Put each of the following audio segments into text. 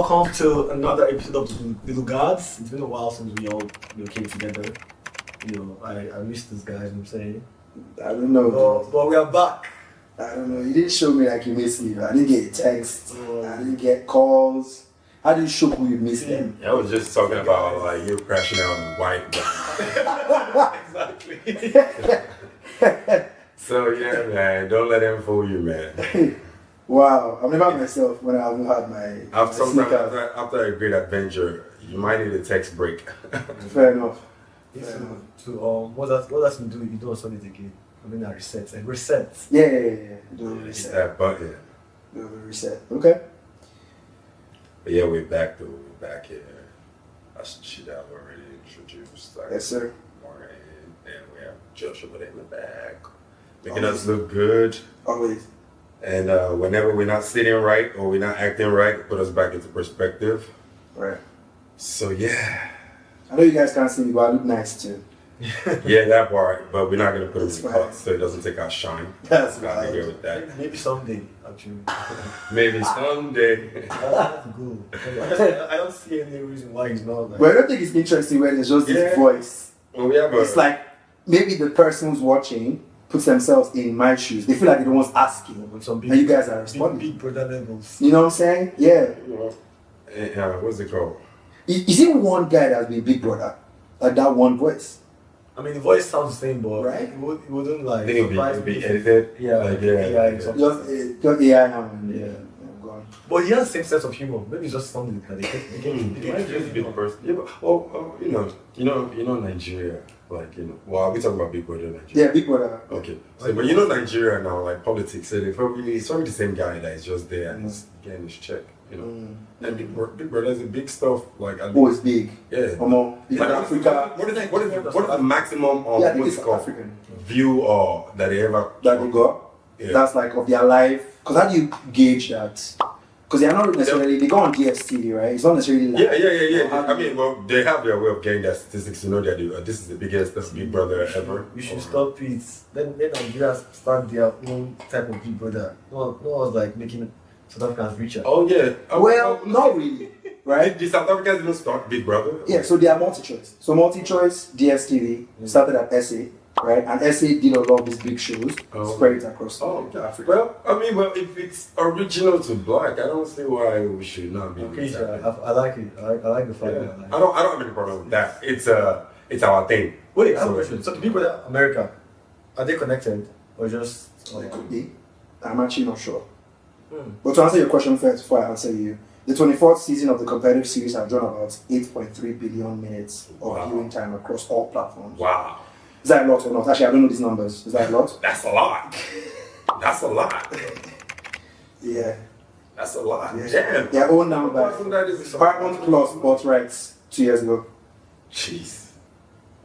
Welcome to another episode of the Lugards. It's been a while since we all came together. I missed this guy, you know what I'm saying? I don't know. But we are back. I don't know. You didn't show me like you missed me. I didn't get a text. I didn't get calls. How do you show who you missed them? I was just talking about like you crashing out on white. Exactly. So yeah, man, don't let them fool you, man. Wow, I've never myself when I haven't had my After a great adventure, you might need a text break. Fair enough. What does he do? You don't solve it again. I mean, I reset and reset. Yeah. Do a Hit reset. that button. Do a reset. Okay. But yeah, we're back though. We're back here. That's the shit I've already introduced. Like, Yes, sir. Morning, and we have Joshua in the back, making us look good. Always. And whenever we're not sitting right or we're not acting right, put us back into perspective. Right. So yeah. I know you guys can't see me, but I look nice too. Yeah, that part. But we're not gonna put it That's in the fine. cut so it doesn't take our shine. That's Gotta be right. good with that. Maybe someday, actually. Maybe someday. That's good. I don't see any reason why he's not like. But I don't think it's interesting when there's just this voice. Well, we have It's like maybe the person who's watching puts themselves in my shoes. They feel like the one's asking. With some And you guys are responding. big brother levels. You know what I'm saying? Yeah. what's it called? Is it one guy that's been Big Brother? Like that one voice? I mean, the voice sounds the same, but Right. it wouldn't like. I think surprise it'll be me. edited. Yeah, Like, AI and something. Just AI now. Yeah. Go on. But he has the same sense of humor. Maybe it's just something that It might just be the person. Yeah, but, you know Nigeria. Like, well, we talking about Big Brother Nigeria. Yeah, Big Brother. Okay. So, but Nigeria now, like politics, so it's probably the same guy that is just there and he's getting his check, And Big Brother is a big stuff. Like, Oh, it's big. yeah. Big Like, Africa. What is the maximum of Yeah, I think what's it's it called African. view or that they ever That they got. Yeah. That's like of their life. Because how do you gauge that? Because they're not necessarily, they go on DSTV, right? It's not necessarily like. Yeah. I mean, well, they have their way of getting their statistics. You know that this is the biggest Big Brother ever. You should stop it. Then Nigeria start their own type of Big Brother. No one's like making South Africans richer. Oh yeah. Well, not really, right? The South Africans didn't start Big Brother. Yeah, so they are multi-choice. So multi-choice, DSTV, started at SA, right? And SA did a lot of these big shows, spread it across Africa. Well, if it's original to black, I don't see why we should not be. Okay, I like it. I like the fact Yeah. that. I don't have any problem with that. It's our thing. Wait, I have a question. So the Big Brother America, are they connected or just? So it could be. I'm actually not sure. Hmm. But to answer your question first, before I answer you, the 24th season of the competitive series have drawn about 8.3 billion minutes of viewing time across all platforms. Wow, Is that a lot or not? Actually, I don't know these numbers. Is that a lot? that's a lot. That's a lot. Yeah. That's a lot. Yeah. Damn. They're owned now by That is Paramount Plus bought rights 2 years ago. Jeez.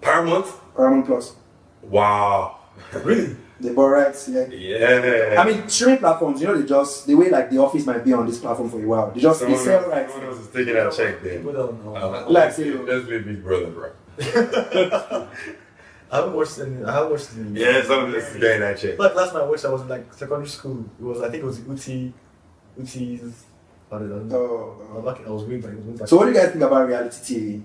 Paramount. Paramount Plus. Wow. Really? They bought rights, yeah. Yeah. I mean, streaming platforms, they just, the way like The Office might be on this platform for a while. They sell rights. Someone else is taking that check then. People don't know. Let's be Big Brother, bro. I haven't watched any. Yeah, someone else is getting that check. Like last time I watched, I was in like secondary school. I think it was Uti's. I don't know. Oh. I was way back. So what do you guys think about reality TV?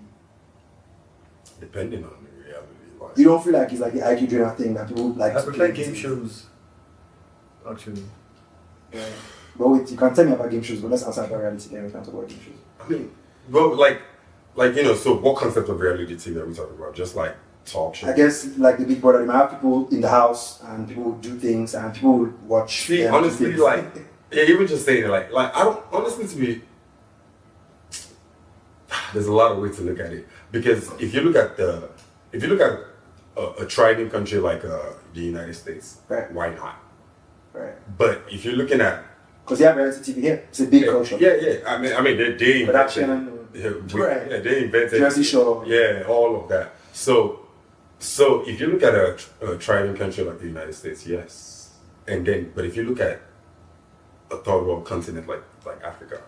Depending on the reality. Like, You don't feel like it's like the IQ drainer thing that people like I to prefer play game shows. Actually. Yeah. But wait, you can tell me about game shows, but let's answer about reality then we can talk about game shows. I mean, well, so what concept of reality TV are we talking about? Just like talk show? I guess like the Big Brother, they might have people in the house and people will do things and people will watch. See, them honestly, do things. like, yeah, even just saying it, like, I don't, honestly, to me, there's a lot of ways to look at it. Because if you look at a thriving country like the United States, Right. why not? Right. But if you're looking at Because they have reality TV here. It's a big culture. yeah. I mean, they Production invented, Right. they invented Jersey Shore. Yeah, all of that. So if you look at a thriving country like the United States, yes, but if you look at a third world continent like Africa,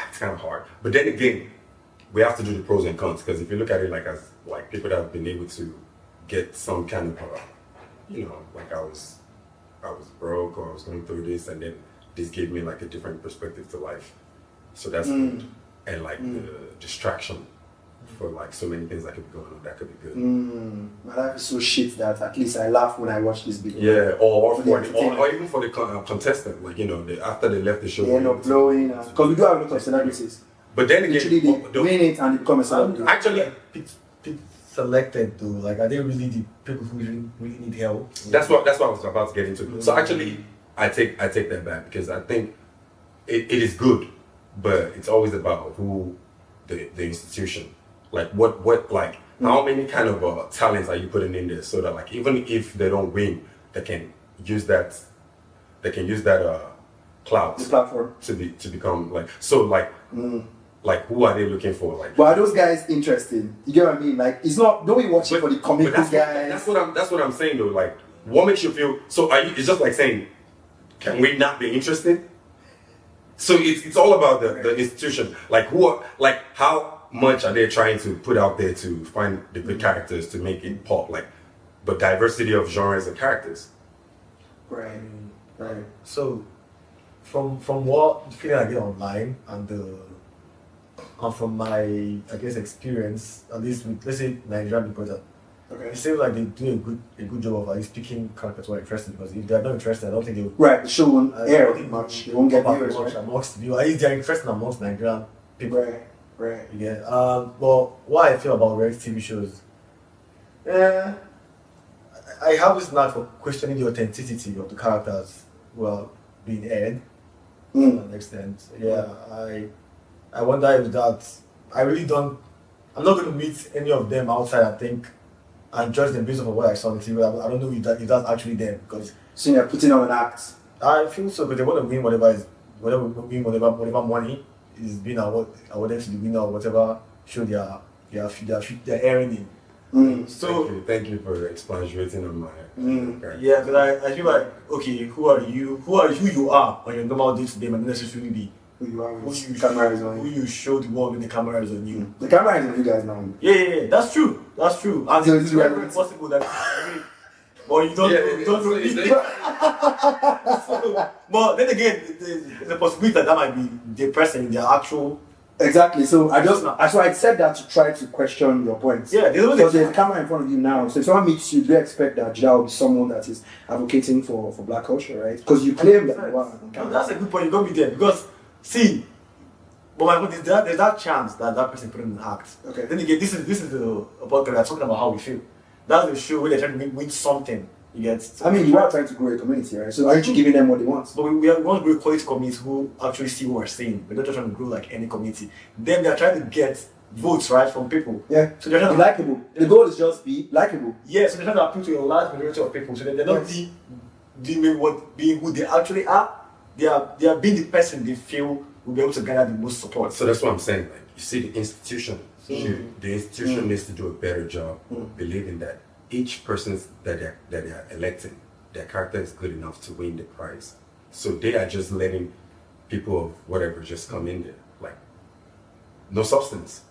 it's kind of hard. But then again, we have to do the pros and cons, because if you look at it as people that have been able to get some kind of like I was broke or I was going through this, and then this gave me like a different perspective to life. So that's good. And like the distraction for like so many things that could be going on, that could be good. My life is so shit that at least I laugh when I watch this video. Yeah, or For the entertainment. or even for the contestant, like after they left the show, They end up blowing because we do have a lot of celebrities. But then again, Literally, they win it and they become a celebrity. actually, People selected to like, are they really the people who really need help? that's what I was about to get into. So actually, I take that back because I think it is good, but it's always about who the institution, like what like how many kind of talents are you putting in there so that like even if they don't win, they can use that clout The platform. to become like so like who are they looking for like. But are those guys interesting? You get what I mean? Like, it's not. Don't we watch it for the comic But guys? that's what I'm saying though. Like, what makes you feel? So it's just like saying, can we not be interested? So it's all about the institution. Like how much are they trying to put out there to find the good characters to make it pop? Like, but diversity of genres and characters. Right. So, from what feeling I get online and from my experience, at least with let's say Nigerian reporter, Okay. it seems like they do a good job of at least picking characters who are interested, because if they're not interested, I don't think they will. Right. The show won't I air don't think much. They won't get pop up viewers. much Right. amongst viewers. At least they're interested amongst Nigerian people. Right. Yeah. But what I feel about reality TV shows, I have this knack for questioning the authenticity of the characters who are being aired to an extent. Yeah, I wonder if that. I really don't. I'm not going to meet any of them outside, I think, and judge them based on what I saw on TV. I don't know if that's actually them, because So you're putting on an act. I feel so, because they want to win whatever money is being awarded to the winner or whatever show they're airing in. So Thank you for expatiating on my. yeah, because I feel like, okay, who you are on your normal day to day might not necessarily be Who you are who with you camera is on who you. you show the world when the camera is on you. The camera is on you guys now. Yeah, that's true. And So it's it's very relevant. possible that but you don't So, but then again, there's a possibility that might be the person in their actual. Exactly. So that's why I said that to try to question your points. Yeah, Because there's a camera in front of you now. So if someone meets you, do you expect that Jida will be someone that is advocating for black culture, right? Because you claim that you are on No, camera. that's a good point. You got me there, because see, but my point is that there's that chance that person put in an act. Okay. Then again, this is a podcast that's talking about how we feel. That's the show where they're trying to win something. You get. I mean, you are trying to grow a community, right? So aren't you giving them what they want? But we want to grow quality communities who actually see what we're saying. We're not just trying to grow like any community. Then they're trying to get votes, right, from people. Yeah. So they're trying Be to likable. The goal is just be likable. yeah, so they're trying to appeal to a large majority of people. So they're not being who they actually are. They are being the person they feel will be able to gather the most support. So that's what I'm saying. Like you see, the institution needs to do a better job believing that each person that they're electing, their character is good enough to win the prize. So they are just letting people of whatever just come in there, like no substance.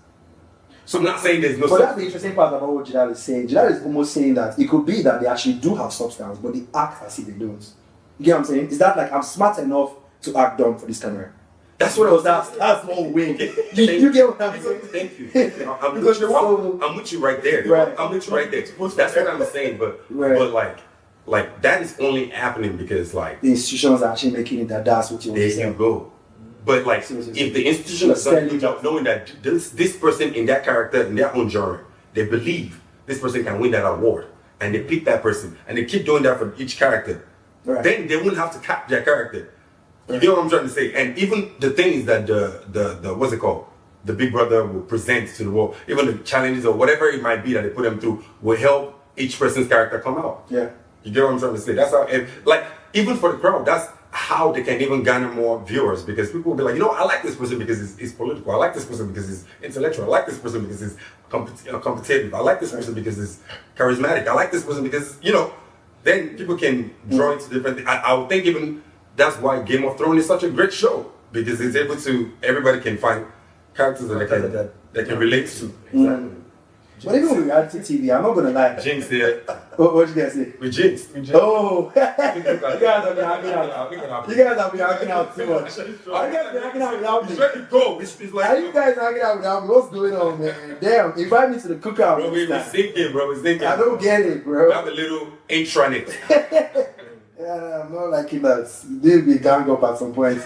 So I'm not saying there's no But that's the substance. interesting part about what Jidal is saying. Jidal is almost saying that it could be that they actually do have substance, but they act as if they don't. You get what I'm saying? Is that like, I'm smart enough to act dumb for this camera? That's what I was. That's one way. You get what I'm saying? Thank you. Because I'm with you right there. Right. I'm with you right there. That's what I'm saying. But Right. but like that is only happening because like the institutions are actually making it that that's what you want there to say. you go. But like So- if the institution has done a good job knowing that this person in that character in their own genre, they believe this person can win that award, and they pick that person, and they keep doing that for each character, Right. then they wouldn't have to cap their character. You know what I'm trying to say? And even the things that the what's it called? The Big Brother will present to the world, even the challenges or whatever it might be that they put them through, will help each person's character come out. Yeah. You get what I'm trying to say? That's how, like, even for the crowd, that's how they can even garner more viewers, because people will be like, I like this person because he's political. I like this person because he's intellectual. I like this person because he's competitive. I like this person because he's charismatic. I like this person because, then people can draw into different things. I would think even that's why Game of Thrones is such a great show, because it's able to, everybody can find characters that they can relate to. Exactly. But even with reality TV, I'm not gonna lie. Jinx here. What you guys say? We jinx. Oh, you guys have been hanging out. You guys have been hanging out too much. Are you guys been hanging out without me? It's ready to go. It's Are like, you guys hanging out without me? What's going on, man? Damn, invite me to the cookout. bro, we're thinking, bro. We're thinking. I don't get it, We bro. have a little intranet. Yeah, I'm not liking that. They'll be gang up at some point.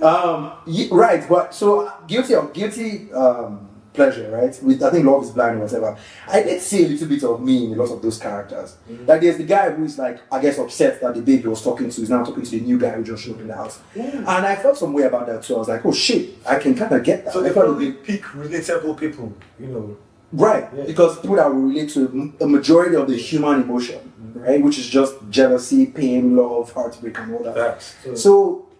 Right, but so guilty pleasure, right? With I think Love is Blind or whatever. I did see a little bit of me in a lot of those characters. Like there's the guy who is like, I guess, upset that the baby was talking to is now talking to the new guy who just showed up in the house. And I felt some way about that too. I was like, oh shit, I can kind of get that. So I they felt probably pick relatable people, you know. right, Yeah. because people that will relate to a majority of the human emotion, right? Which is just jealousy, pain, love, heartbreak, and all that. Facts. So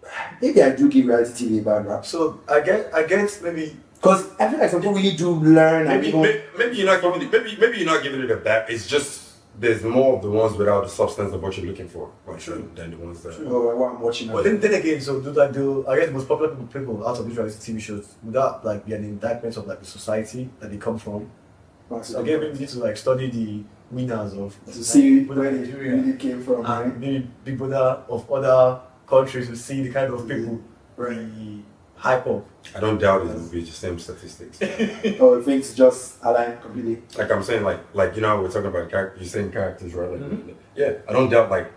maybe I do give reality TV a bad rap. So I guess maybe Because I feel like some people really do learn and Maybe you're not giving it. Maybe you're not giving it a bad. It's just there's more of the ones without the substance of what you're looking for, than the ones that. oh, what I'm watching. But then again, so I guess the most popular people out of these reality TV shows, would that like be an indictment of like the society that they come from? So again, maybe we need to like study the winners of to see people where in they Nigeria really came from, right? and maybe people that of other countries to see the kind of people Right. we hype up. I don't doubt it will be the same statistics. Oh, things just align completely. Like I'm saying, like you know, we're talking about you're saying characters, right? Like, yeah, I don't doubt. Like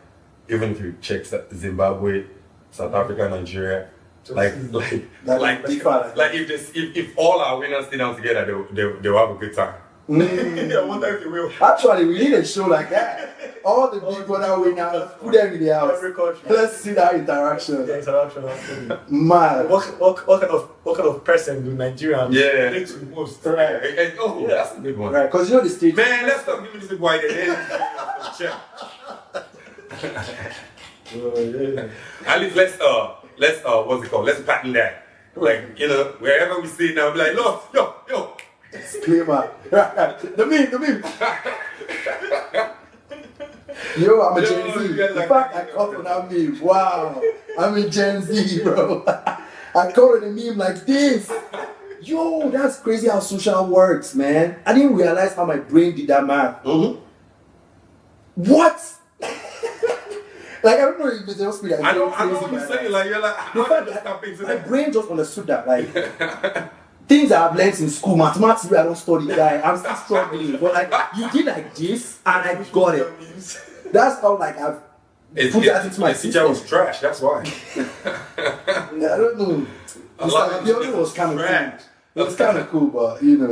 even if you check Zimbabwe, South Africa, Nigeria, like if all our winners sit down together, they'll have a good time. I wonder if they will. Actually, we need a show like that. All the big brother winners, put them in the house. Every country. Let's see that interaction. The interaction. Absolutely. Man. What kind of person do Nigerians Yeah. relate to the most? Right. Oh, that's a big one. Right, because you know the stage. Man, let's stop giving this white head. Check. Oh, yeah. At least let's what's it called? Let's patent that. Like, you know, wherever we see it now, be like, look, yo. Disclaimer. The meme. Yo, I'm a Gen Z. yeah, In like- fact, I caught on that meme. Wow. I'm a Gen Z, bro. I caught on a meme like this. Yo, that's crazy how social works, man. I didn't realize how my brain did that math. Mm-hmm. What? Like, I don't know if it's just me. I know what you're saying. Like, you're like, The how fact did this happen to that my them? brain just understood that. Like, things that I've learned in school, mathematics, I don't study, guy. I'm still struggling. But, like, you did like this, and I got it. That's how, like, I've put that into my The teacher system. was trash, that's why. I don't know. A lot Mr. of Abiodun people was kind of trash. cool. It was kind of cool, but, you know.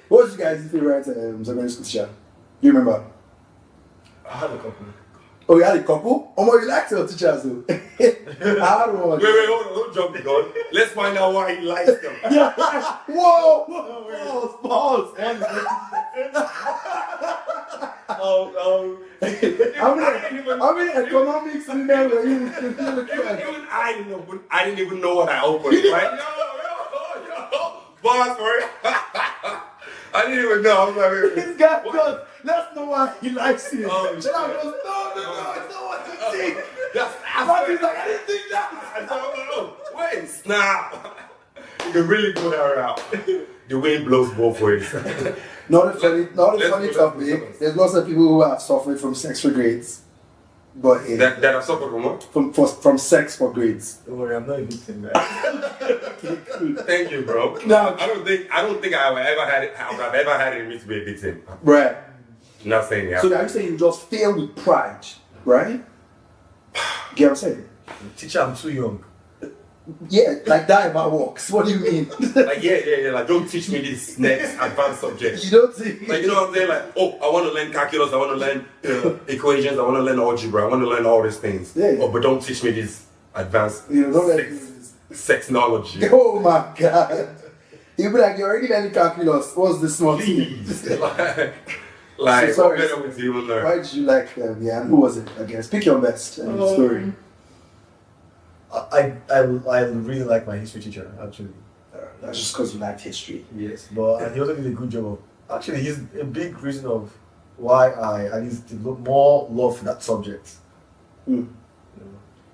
What was you guys' favorite secondary school teacher? Do you remember? I had a couple. Oh, you had a couple? Oh, you liked your teachers, though. I had one. Wait, hold on, don't jump the gun. Let's find out why he likes them. Yeah. Whoa! Pause. How many economics in there were you? Even I didn't even know what I opened. Right? Yo. Boss, right? I didn't even know. I was like, This guy goes, let's know why he likes you. Oh, Shut up, goes, no, it's not what you think. that's But he's like, I didn't think that. I thought, wait, snap. You can really go that route. The wind blows both ways. Not a funny Let's topic. go. There's lots of people who have suffered from sex for grades. But that have suffered from what? from sex for grades. Don't worry, I'm not a victim, man. Thank you, bro. No. I don't think I've ever had it in me to be a victim. Right. Not saying that. So are you saying you just fail with pride, right? Get what I'm saying? Teacher, I'm too young. Yeah, like that in my walks. What do you mean? Like yeah. Like don't teach me this next advanced subject. You don't think? Like you know what I'm saying? Like I want to learn calculus. I want to learn equations. I want to learn algebra. I want to learn all these things. Yeah. Oh, but don't teach me this advanced sex knowledge. Oh my god. You'll be like, you're already learning calculus. What's this one? Please. like So what sorry. better would you even learn? Why did you like them? Yeah, and who was it? I guess. Pick your best story. I really like my history teacher, actually. That's just because you liked history. Yes, but he also did a good job of. Actually, he's a big reason of why I at least develop more love for that subject. Mm.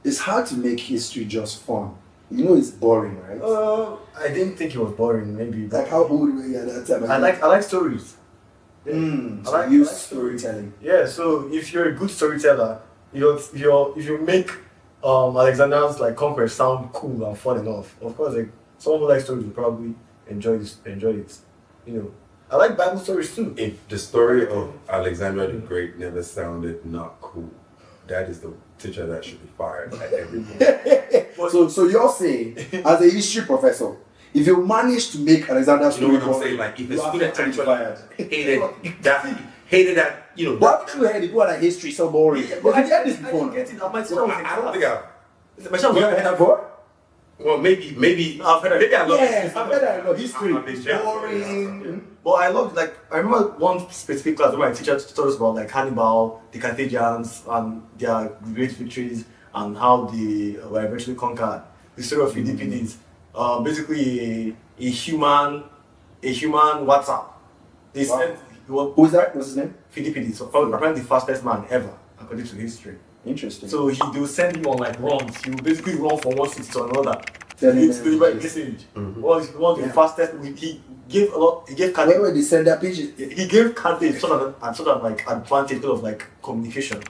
It's hard to make history just fun. You know it's boring, right? I didn't think it was boring. Maybe but Like how old were you at that time? I like stories. So I like use stories. storytelling. Yeah, so if you're a good storyteller, if you make Alexander's like conquest sound cool and fun enough, of course, like someone who likes stories will probably enjoy it. You know, I like Bible stories too. If the story of Alexander the Great never sounded not cool, that is the teacher that should be fired at every point. So you're saying, as a history professor, if you manage to make Alexander's You know story what I'm saying? Like if a you are student actually actually fired. hated that, you know. Why would you hate people like history so boring? But Have you heard this I before? didn't get it. My I teacher was in don't think class. I. My teacher was You ever heard that before? Well, maybe I've heard maybe I love Yes, I've heard that. History. I'm a big fan. Boring. But I loved, like, I remember one specific class where my teacher told us about like Hannibal, the Carthaginians, and their great victories, and how they were eventually conquered. The story of Philippides, basically a human WhatsApp. They Wow. said he was Who is that? What's his name? Philippides, so probably apparently the fastest man ever, according to history. Interesting. So they will send him on like runs. He will basically run from one city to another. Telling It's them deliver a this. message. Mhm. One of the Yeah. fastest. He gave a lot. He gave Where Carthage. were they send their pages? He gave Carthage sort of like advantage because of like communication.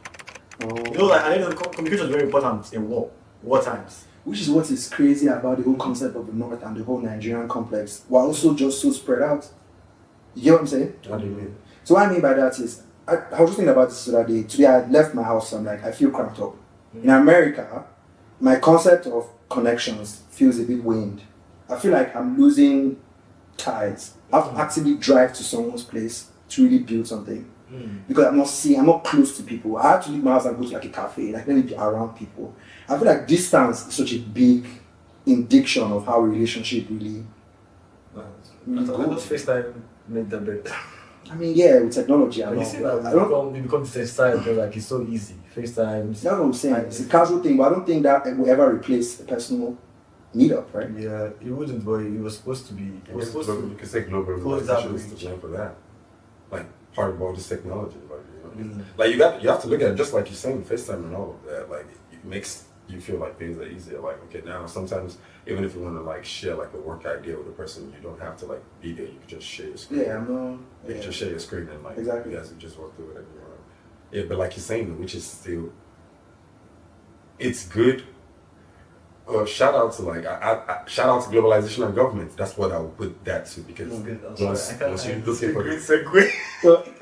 You know, like I know communication is very important in war times. Which is what is crazy about the whole concept of the North and the whole Nigerian complex. We're also just so spread out. You get what I'm saying? What do you mean? So what I mean by that is, I was just thinking about this the other day. Today I left my house, I'm like, I feel cramped up. In America, my concept of connections feels a bit waned. I feel like I'm losing ties. I have to actively drive to someone's place to really build something. Because I'm not close to people. I have to leave my house and go to like a cafe, like let me be around people. I feel like distance is such a big indication of how a relationship really I thought FaceTime made that better. I mean, yeah, with technology, I You know. see that I don't we become desensitized because like it's so easy. FaceTime. That's what I'm saying. It's a casual thing, but I don't think that will ever replace a personal meetup, right? Yeah, it wouldn't, but it was supposed to be. It was supposed You to. could say Close that globalization is bridge. to blame for that. Like part of all this technology, like you know, like you have to look at it just like you're saying, FaceTime and all of that. Like it makes you feel like things are easier. Like okay, now sometimes even if you want to like share like a work idea with a person, you don't have to like be there. You can just share your screen. Yeah, I'm not. You can just share your screen and like Exactly. you guys can just work through whatever you want. Yeah, but like you're saying, which is still, it's good. Shout out to like shout out to globalization and government. That's what I would put that to because once you look for great segue.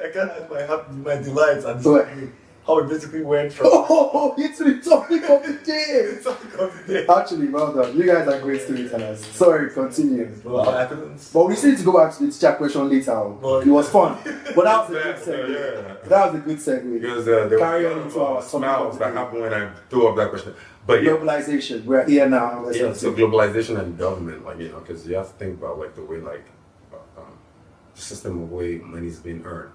I can't hide my delight and What? how it basically went from Oh, it's the topic of the day. something of the day. Actually, well done. You guys are great storytellers. Sorry, continue. Well, I couldn't. But we still need to go back to the teacher question later. Well, It was fun. But that was a good segue. yeah. That was a good segue. Because there Carry were on into our smiles that topic. happened when I threw up that question. But yeah, Globalization. We're here now. Let's yeah. not So say- globalization and government, like you know, because you have to think about like the way like the system of way money's being earned.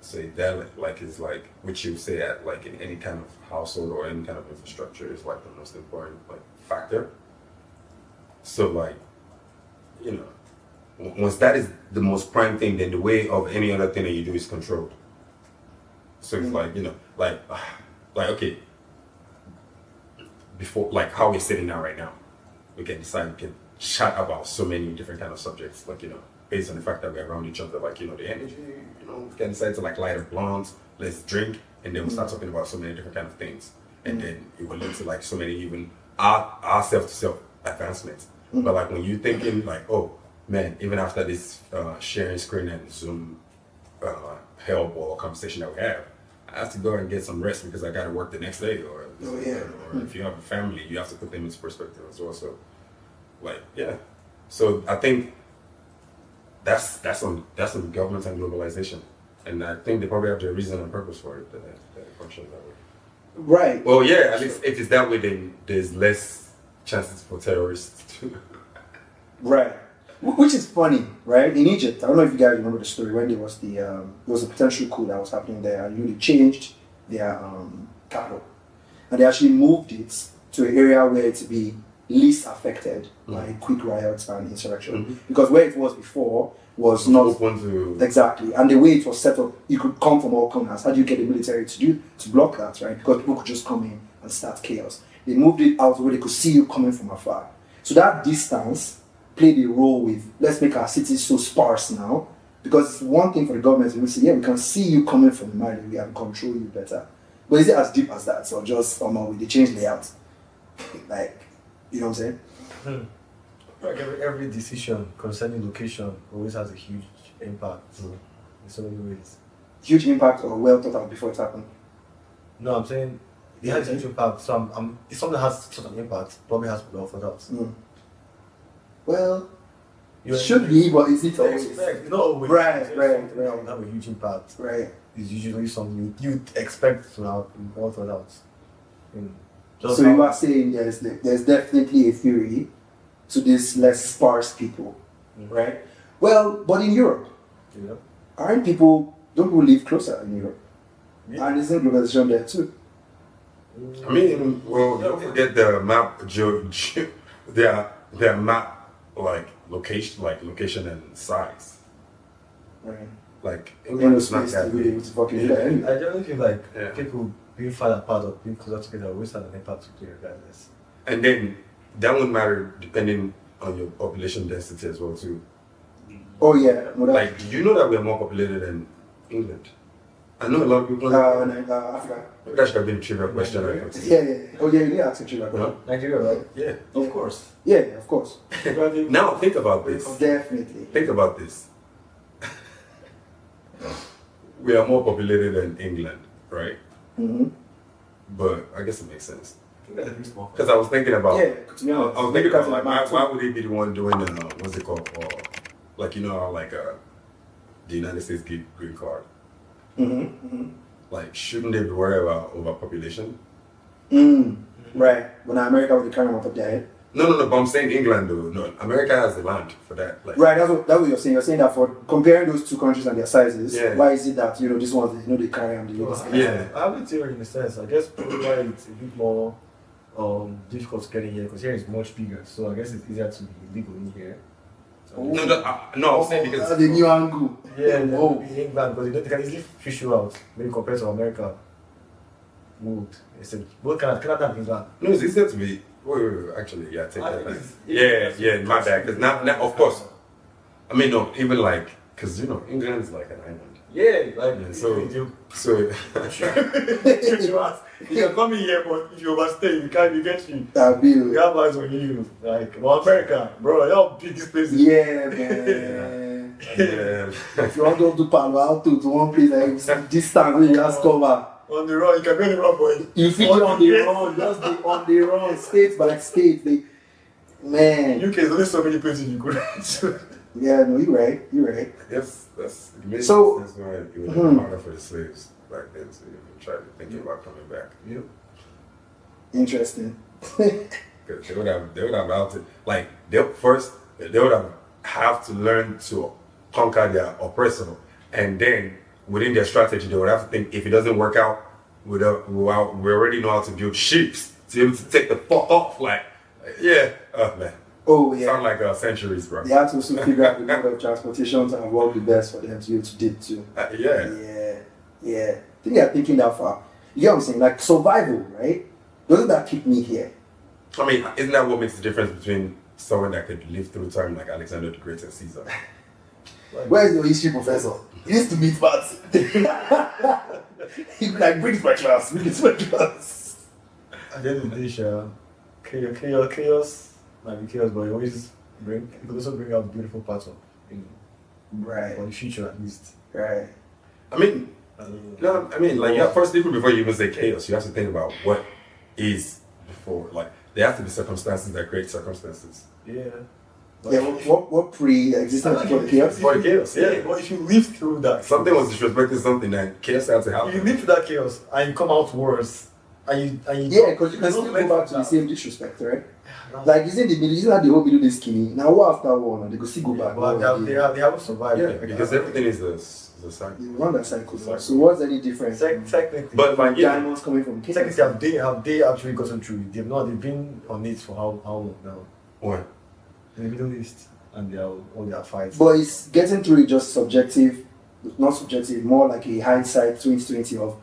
So that like is like which you say at like in any kind of household or any kind of infrastructure is like the most important like factor. So like, you know, once that is the most prime thing, then the way of any other thing that you do is controlled. So it's like, you know, like okay, before like how we're sitting now right now, we can decide we can chat about so many different kind of subjects, like you know, based on the fact that we're around each other, like you know, the energy, you know, we can decide to like light up blunts, let's drink, and then we'll start talking about so many different kind of things, and then it will lead to like so many even our self to self advancements. But like when you're thinking like, oh man, even after this sharing screen and Zoom help or conversation that we have, I have to go and get some rest because I got to work the next day, or if you have a family, you have to put them into perspective as well. So, like, yeah. So I think that's on government and globalization, and I think they probably have the reason and purpose for it that it functions that way. Right. Well, yeah. At least if it's that way, then there's less chances for terrorists to. Right. Which is funny, right? In Egypt, I don't know if you guys remember the story when there was there was a potential coup that was happening there, and they changed their capital, and they actually moved it to an area where it to be least affected by quick riots and insurrection, because where it was before was not open to. exactly, and the way it was set up, you could come from all corners. How do you get the military to block that, right? Because people could just come in and start chaos. They moved it out where they could see you coming from afar. So that distance played a role with, let's make our cities so sparse now Because it's one thing for the government to say, yeah, we can see you coming from Mali, we can control you better. But is it as deep as that? Or just with the change layout? Like, you know what I'm saying? Like every decision concerning location always has a huge impact in so many ways. Huge impact or well thought out before it happened? No, I'm saying it has a huge impact. So if something has such an impact, probably has to be well thought out. Well, it should be, but is it always? It's not always. Right. That would have a huge impact. Right. It's usually something you expect to have well thought out. So you are saying there's definitely a theory to these less sparse people, right? Well, but in Europe, don't people live closer in Europe? Yeah. And isn't globalization there too? I mean, well, don't forget the map, their map, like location and size. Right. Like England is not that big. I generally feel like people being far apart or being closer together always have an impact to regardless. And then that would matter depending on your population density as well too. Oh yeah. Like, do you know that we are more populated than England? I know a lot of people. Africa. That should have been a trivial question. Yeah. Oh yeah, you need to ask a trivial question. Nigeria, right? Yeah. Of course. Yeah, of course. Now think about this. Definitely. Think about this. We are more populated than England, right? But I guess it makes sense. Because I was thinking about, I was thinking about like, why would they be the one doing what's it called? Like, you know how like the United States give green card. Like, shouldn't they be worried about overpopulation? Right. When America would carry them on top of their head. No, but I'm saying England though. No, America has the land for that. Like, right, that's what you're saying. You're saying that for comparing those two countries and their sizes, why is it that this one they carry on the I have a theory in a sense. I guess probably why it's a bit more difficult to get in here because here is much bigger. So I guess it's easier to be legal in here. So no, I'm saying because the new angle. Yeah, in England because they can easily fish you out. Maybe compared to America. Moved. Both Canada and England. No, it's easier to be. Wait, actually, yeah, take that back. Yeah, my bad. Because now, of course, I mean, no, even like, because England is like an island. Yeah, like so you can come in here, but if you overstay, you get you. You have eyes on you. Like, America, bro, your biggest place. Yeah, man. If you want to do Palo Alto to one place, like distance, you just cover. On the run, you can be on the run for it. You feel on the run, just on the run, state by state. Man. UK is only so many places you could. Yeah, no, you're right. Yes, that's so. That's why it would have been harder for the slaves back then to even try to think about coming back. Yep. Interesting. Because they would have outed, like they would have to learn to conquer their oppressor, and then within their strategy they would have to think if it doesn't work out, we already know how to build ships to be able to take the fuck off. Like, man. Oh yeah. Sound like centuries, bro. They had to also figure out the mode of transportation and what would be best for them to be able to do too. Yeah. I think they're thinking that far. You get what I'm saying? Like survival, right? Doesn't that keep me here? I mean, isn't that what makes the difference between someone that could live through time like Alexander the Great and Caesar? Where's your history professor? He used to meet fans. He'd be like, bring it my class. At the end of the day, chaos might be chaos, but you could also bring out beautiful parts of right. For the future at least. Right. I mean, first even before you even say chaos, you have to think about what is before. Like, there have to be circumstances that create circumstances. Yeah. What pre-existence before the chaos? Before the chaos, yeah. But if you live through that, something was disrespecting something, and chaos had to happen. If you live through that chaos and you come out worse, and you because you can still go back to the same disrespect, right? Like, isn't that the whole middle they skinny? Now, what after one? They go still go back. But they haven't survived. Yeah, because everything is a cycle. You run that cycle. So what's any difference? Technically, but diamonds coming from chaos. Technically, have they actually gotten through it? They've been on it for how long now? What? In the Middle East, and they are all their fights. But it's getting through it just subjective, not subjective, more like a hindsight 2020 of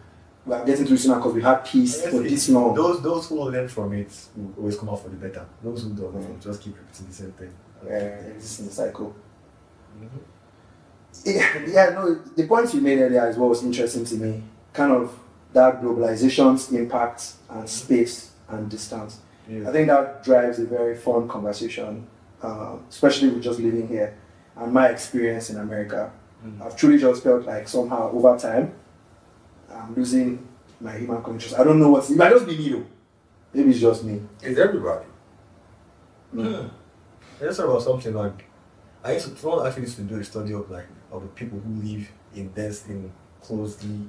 we are getting through it now because we had peace for this long. Those who learn from it will always come out for the better. Those who don't just keep repeating the same thing. It's in the cycle. Yeah, no, the points you made earlier as well was interesting to me. Kind of that globalization's impact and space and distance. Yeah. I think that drives a very fun conversation, especially with just living here and my experience in America. I've truly just felt like somehow over time, I'm losing my human connections. I don't know what's. It might just be me though. Maybe it's just me. It's everybody. I just thought about something like someone actually used to do a study of the people who live in closely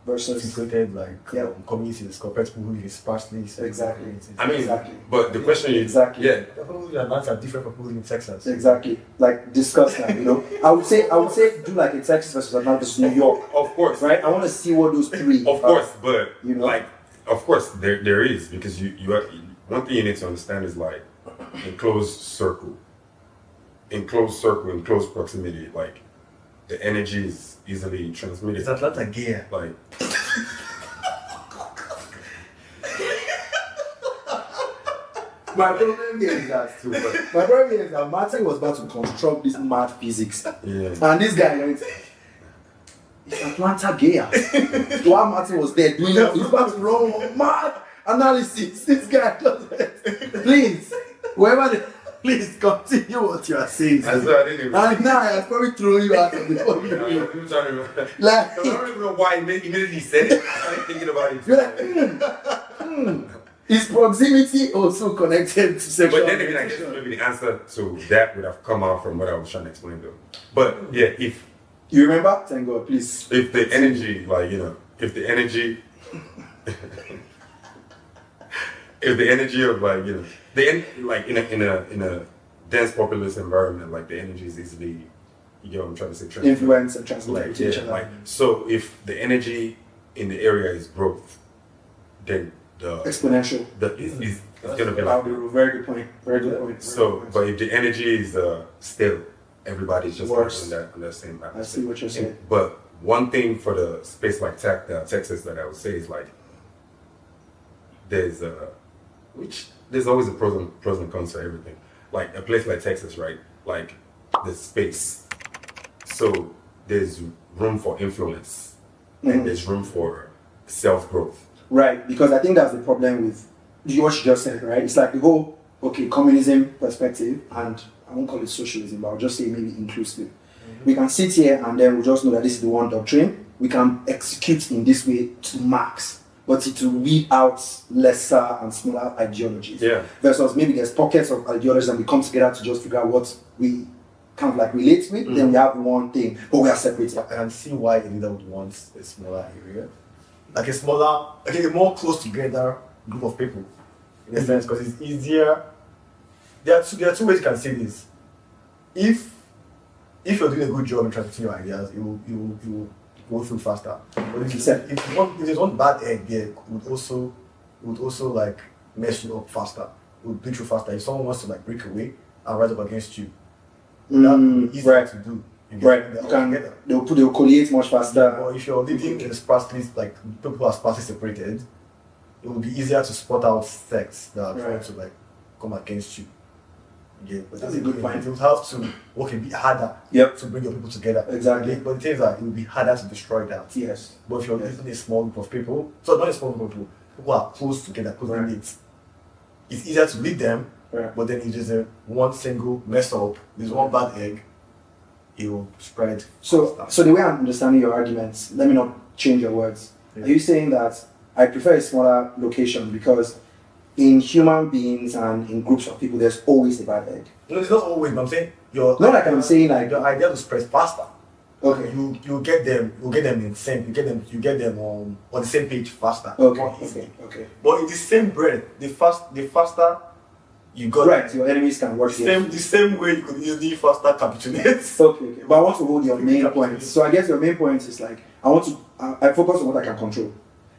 Versus. situated Yep. communities compared to people who live in sparsely settled Exactly. communities. I mean, Exactly. but the question is, Exactly. yeah, The people who live in Atlanta are different from people who live in Texas. Exactly. Like discuss that, you know. I would say do like a Texas versus Atlanta versus New York. of course, Right? I want to see what those three of course, but you know? like, of course, there is, because you are, one thing you need to understand is like in close in close proximity, like the energy is easily transmitted. Is Atlanta gay? Like, My problem here is that too. My problem here is that Martin was about to construct this mad physics. yeah, And this guy went, is Atlanta gay? While Martin was there doing he's about to run mad analysis. This guy does it. Please, please continue what you are saying. and so I didn't even. And now I have probably thrown you out of the fucking I'm room. trying to remember. Like, I don't even know why he immediately said it. I started thinking about it. you're like, Is proximity also connected to sexual But then again, I guess maybe the answer to that would have come out from what I was trying to explain though. But yeah, if You remember? Thank God, please. the energy, like, you know, if the energy of, like, you know, like in a dense populous environment, like the energy is easily, you know what I'm trying to say, transferred. Influence and translate Like, to each yeah, other. like, so if the energy in the area is growth, then the Exponential. it's gonna be That like would be a very good point. Very good point. so. But if the energy is still, everybody's just Worse. on that same I see what you're saying. But one thing for the space like Texas that I would say is like there's always a pros and cons to everything. Like a place like Texas, right? Like the space, so there's room for influence and there's room for self growth. Right, because I think that's the problem with what you just said, right? It's like the whole, communism perspective, and I won't call it socialism, but I'll just say maybe inclusive. We can sit here and then we just know that this is the one doctrine. We can execute in this way to max, but to weed out lesser and smaller ideologies. Yeah. Versus maybe there's pockets of ideologies and we come together to just figure out what we kind of like relate with, then we have one thing, but we are separated. I can see why a leader would want a smaller area. Like a more close together group of people, in a sense, because it's easier. There are two ways you can see this. If you're doing a good job in transmitting your ideas, you will go through faster. But if there's one bad egg there, it would also like mess you up faster. It would break you faster. If someone wants to like break away and rise up against you, that would be easier to do. They'll collate much faster. Or if you're living in sparsely, like people who are sparsely separated, it will be easier to spot out sects that are trying to like come against you. Yeah, but That's a good point. You would have to work a bit harder to bring your people together. Exactly. But the thing is that it will be harder to destroy that. Yes. But if you're living a small group of people, so not a small group of people, people are close together, closely knit, it's easier to lead them. Right. But then if there's one single mess up, there's one bad egg, it will spread. So the way I'm understanding your arguments, let me not change your words. Yeah. Are you saying that I prefer a smaller location because in human beings and in groups of people, there's always a bad egg? No, it's not always, but I'm saying I'm saying like your idea to spread faster. Okay. You get them in sync. You get them on the same page faster. Okay. But in the same breath, the faster you got right, your enemies can work the same way you could easily faster capitulate. Okay. But I want to hold your main point. So I guess your main point is like I focus on what I can control.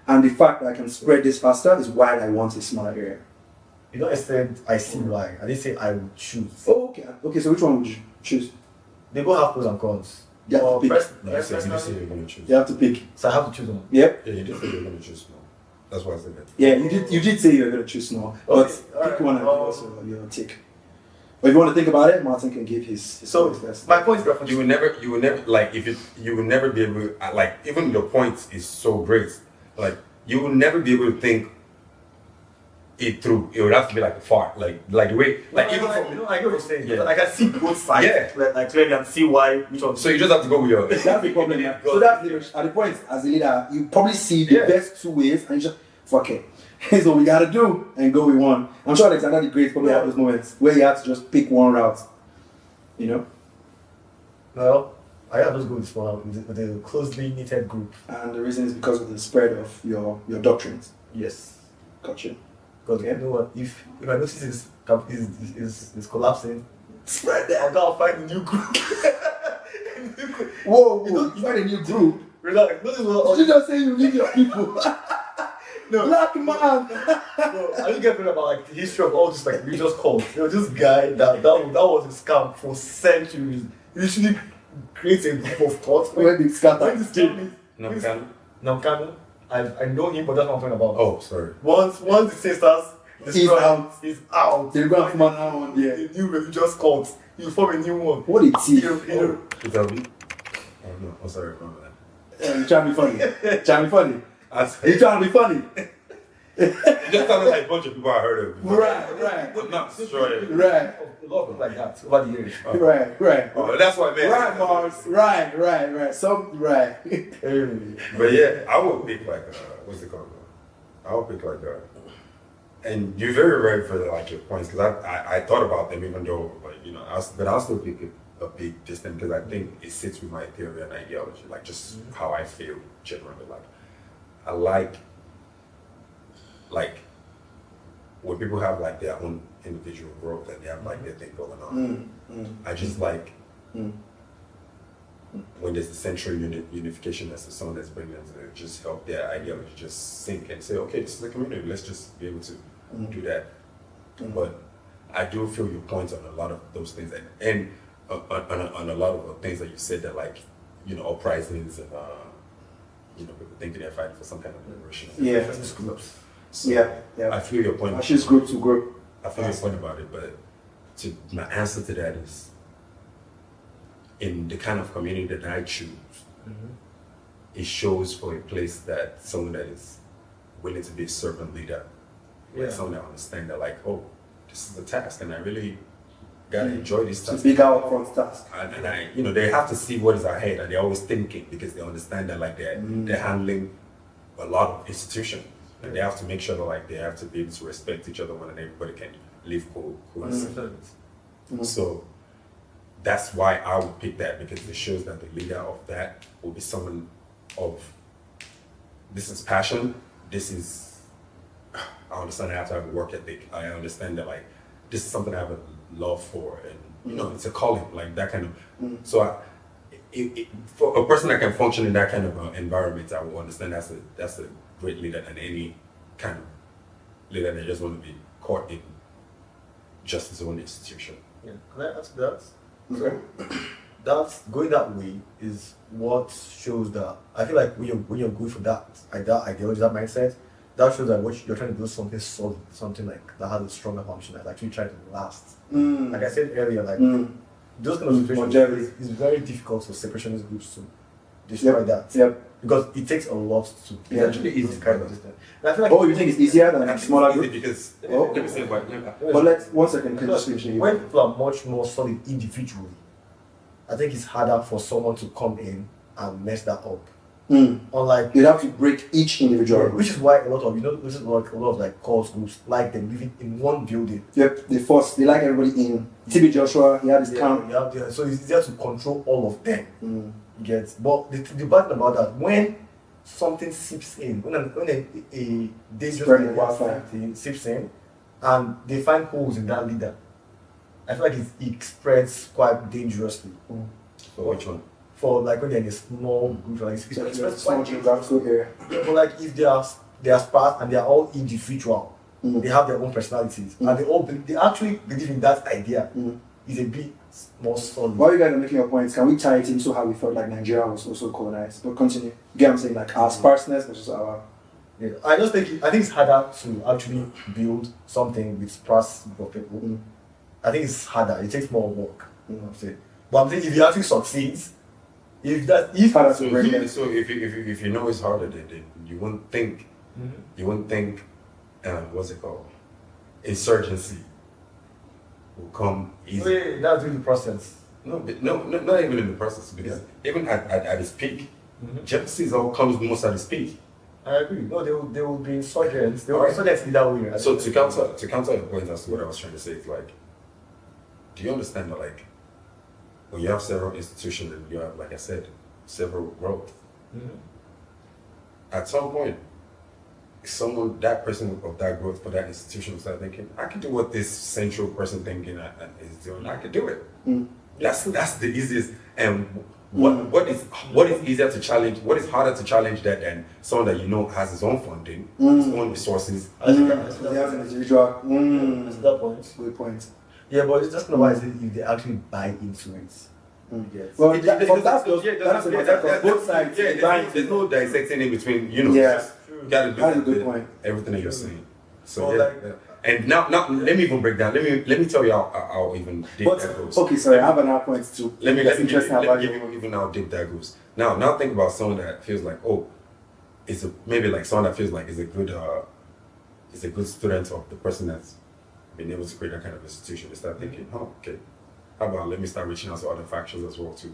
And the fact that I can spread this faster is why I want a smaller area. You know, I said I see why. I didn't say I would choose. Oh, okay. So which one would you choose? They both have pros and cons. You have to pick. You say you're going to choose. You have to pick. So I have to choose one. Yep. Yeah, you did say you're going to choose small. That's why I said that. Yeah, you did say you were going to choose small. But Okay, pick alright, one and also your take. But if you want to think about it, Martin can give his So first. my point is that You will never like you will never be able like even your point is so great, like you will never be able to think it through. It would have to be like a fart, like the way like even from I get what you're saying. Yeah. I can see both sides. Yeah. Like clearly and see why which one. so you just have to go with your That's the problem. Man. So that's at the point as a leader, you probably see the best two ways, and you just fuck it. Here's what we gotta do, and go with one. I'm sure Alexander the Great probably had those moments where he had to just pick one route. You know. Well, I have just go with one with a closely knitted group. And the reason is because of the spread of your doctrines. Yes. Gotcha. Because you know what, if I notice is collapsing, spread that. I'm gonna find a new group. Whoa, you find a new group. Relax. Notice what Did you just say you leave your people? no. Black man. No, I don't get about like the history of all this like religious cults. You know, this guy that was a scam for centuries. He literally creates a group of cults. When they scatter. When this came Namkanu? Namkanu, I know him, but that's what I'm talking about. Oh, sorry. Once the sisters destroyed, he's out. They're going to form another one. A Yeah. new religious cult. You form a new one. What a thief. Is that me? Oh no, I'm sorry, remember that. You trying to be funny. Trying to be funny. You You trying to be funny. just sounded like a bunch of people I heard of. Right. I'm not sure. Right. A lot of people like that over the years. Right. Oh, that's what I meant. Right, Mars. Right. Right. But yeah, I would pick like what's it called? I would pick like and you're very right for like your points because I thought about them even though like you know but I'll still pick a big distance because I think it sits with my theory and ideology like just how I feel generally like I like when people have like their own individual growth and they have like their thing going on. I just like when there's a central unification as the song that's bringing them to just help their ideology just sink and say, okay, this is a community, let's just be able to do that. But I do feel your points on a lot of those things and on a lot of the things that you said that like, you know, uprisings and you know, people thinking they're fighting for some kind of liberation. Yeah. So Yeah. I feel your point. Ashes group to group. I feel your point about it, but my answer to that is in the kind of community that I choose, it shows for a place that someone that is willing to be a servant leader, like someone that understands that like, oh, this is a task and I really gotta enjoy this task. It's a big out front task. And I, you know, they have to see what is ahead and they're always thinking because they understand that like they're handling a lot of institutions. And they have to make sure that like they have to be able to respect each other when everybody can live cohesively. So that's why I would pick that because it shows that the leader of that will be someone of this is passion, this is I understand I have to have a work ethic. I understand that like this is something I have a love for and you know it's a calling, like that kind of so for a person that can function in that kind of environment, I will understand that's a great leader than any kind of leader that just want to be caught in just his own institution. Yeah. Can I ask that? So that's going that way is what shows that I feel like when you're going for that ideology, that mindset, that shows that what you're trying to do is something solid, something like that has a stronger function that's actually trying to last. Like I said earlier, like those kind of situations it's very difficult for separationist groups to destroy that. Yep. Because it takes a lot to It's actually easy to kind of system. And I feel like Oh, you think it's easier than a smaller group? Because Oh. let me say what But let's 1 second, can you just finish when people are much more solid individually, I think it's harder for someone to come in and mess that up. Unlike you'd have to break each individual group. which is why a lot of this is like a lot of like cult groups like them living in one building. Yep, they like everybody in. TB Joshua, he had his camp. So it's easier to control all of them. You get, but the bad thing about that, when something seeps in, when a Spread the dangerous wildfire. thing seeps in, and they find holes in that leader, I feel like it spreads quite dangerously. for which one? For like when they're in a small group, like So it it's spreads a small quite geographical area. Yeah, but like if they are sparse and they are all individual, they have their own personalities, and they actually believe in that idea. Is a bit more solid. While you guys are making your points, can we tie it into how we felt like Nigeria was also colonized? But continue. You get what I'm saying? Like our sparseness versus our. Yeah, I think it's harder to actually build something with sparse group of people I think it's harder. It takes more work. You know what I'm saying? But I'm saying if you actually succeeds, if Harder So, to break them. so if you know it's harder, then you wouldn't think what's it called? Insurgency will come easy. Wait, that's really the process. No, but not even in the process, because even at its peak, jealousy all comes most at its peak. I agree. No, they will be insurgents. They will be Alright. insurgents in that way. Right? So to counter your point as to what I was trying to say, it's like, do you understand that, like, when you have several institutions and you have, like I said, several growth, at some point, that person of that growth for that institution will start thinking, I can do what this central person thinking is doing. I can do it. That's the easiest. And what is easier to challenge? What is harder to challenge that than someone that you know has his own funding, his own resources? I think that's They have an individual. That's that point. Good point. Yeah, but it's just not why if they actually buy into it. Yes. Well, It- that, it- from it- that yeah, that's yeah, because both sides. Yeah, buying there's no dissecting in between. You know, Yeah. just you gotta do That's a good point. everything that you're saying. So Well, yeah, like- yeah. And now let me even break down. Let me tell you how even deep But that goes. okay, sorry, I have another point too. Let me That's give interesting you, let about me give you. you even how deep that goes. Now think about someone that feels like, oh, maybe like someone that feels like is a good student of the person that's been able to create that kind of institution. They start thinking, oh, okay, how about let me start reaching out to other factions as well too,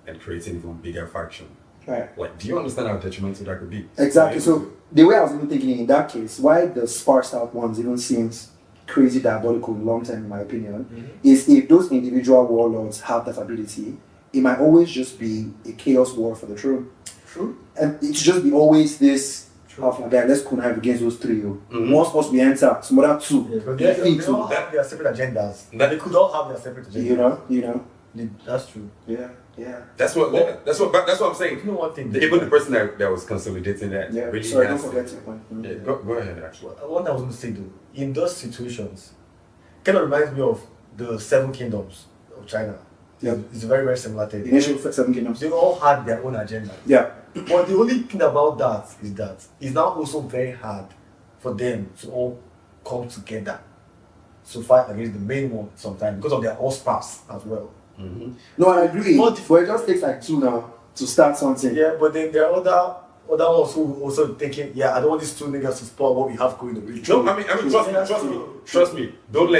and creating even bigger faction. Right. Like, do you understand how detrimental that could be? Exactly. So the way I was even thinking in that case, why the sparsed out ones even seems crazy diabolical in long term, in my opinion, is if those individual warlords have that ability, it might always just be a chaos war for the throne. True. And it should just be always this. True. Half like that, let's connive against those three. Mhm. Once we enter, some other two. Yeah, because they they too. all have their separate agendas. That- They could all have their separate agendas. You know. That's true. Yeah. That's what I'm saying. You know one thing. Even the person that was consolidating that Yeah. really Sorry, don't has to- forget your point. Yeah, go ahead actually. What I was going to say though, in those situations, kind of reminds me of the Seven Kingdoms of China. Yeah. It's a very, very similar The thing. initial seven kingdoms. They all had their own agenda. Yeah. But the only thing about that is that it's now also very hard for them to all come together to fight against the main one sometimes because of their all spars as well. No, I agree. But- But it just takes like two now to start something. Yeah, but then there are other ones who also thinking, yeah, I don't want these two niggas to spoil what we have going to be. No, I mean, trust me. Don't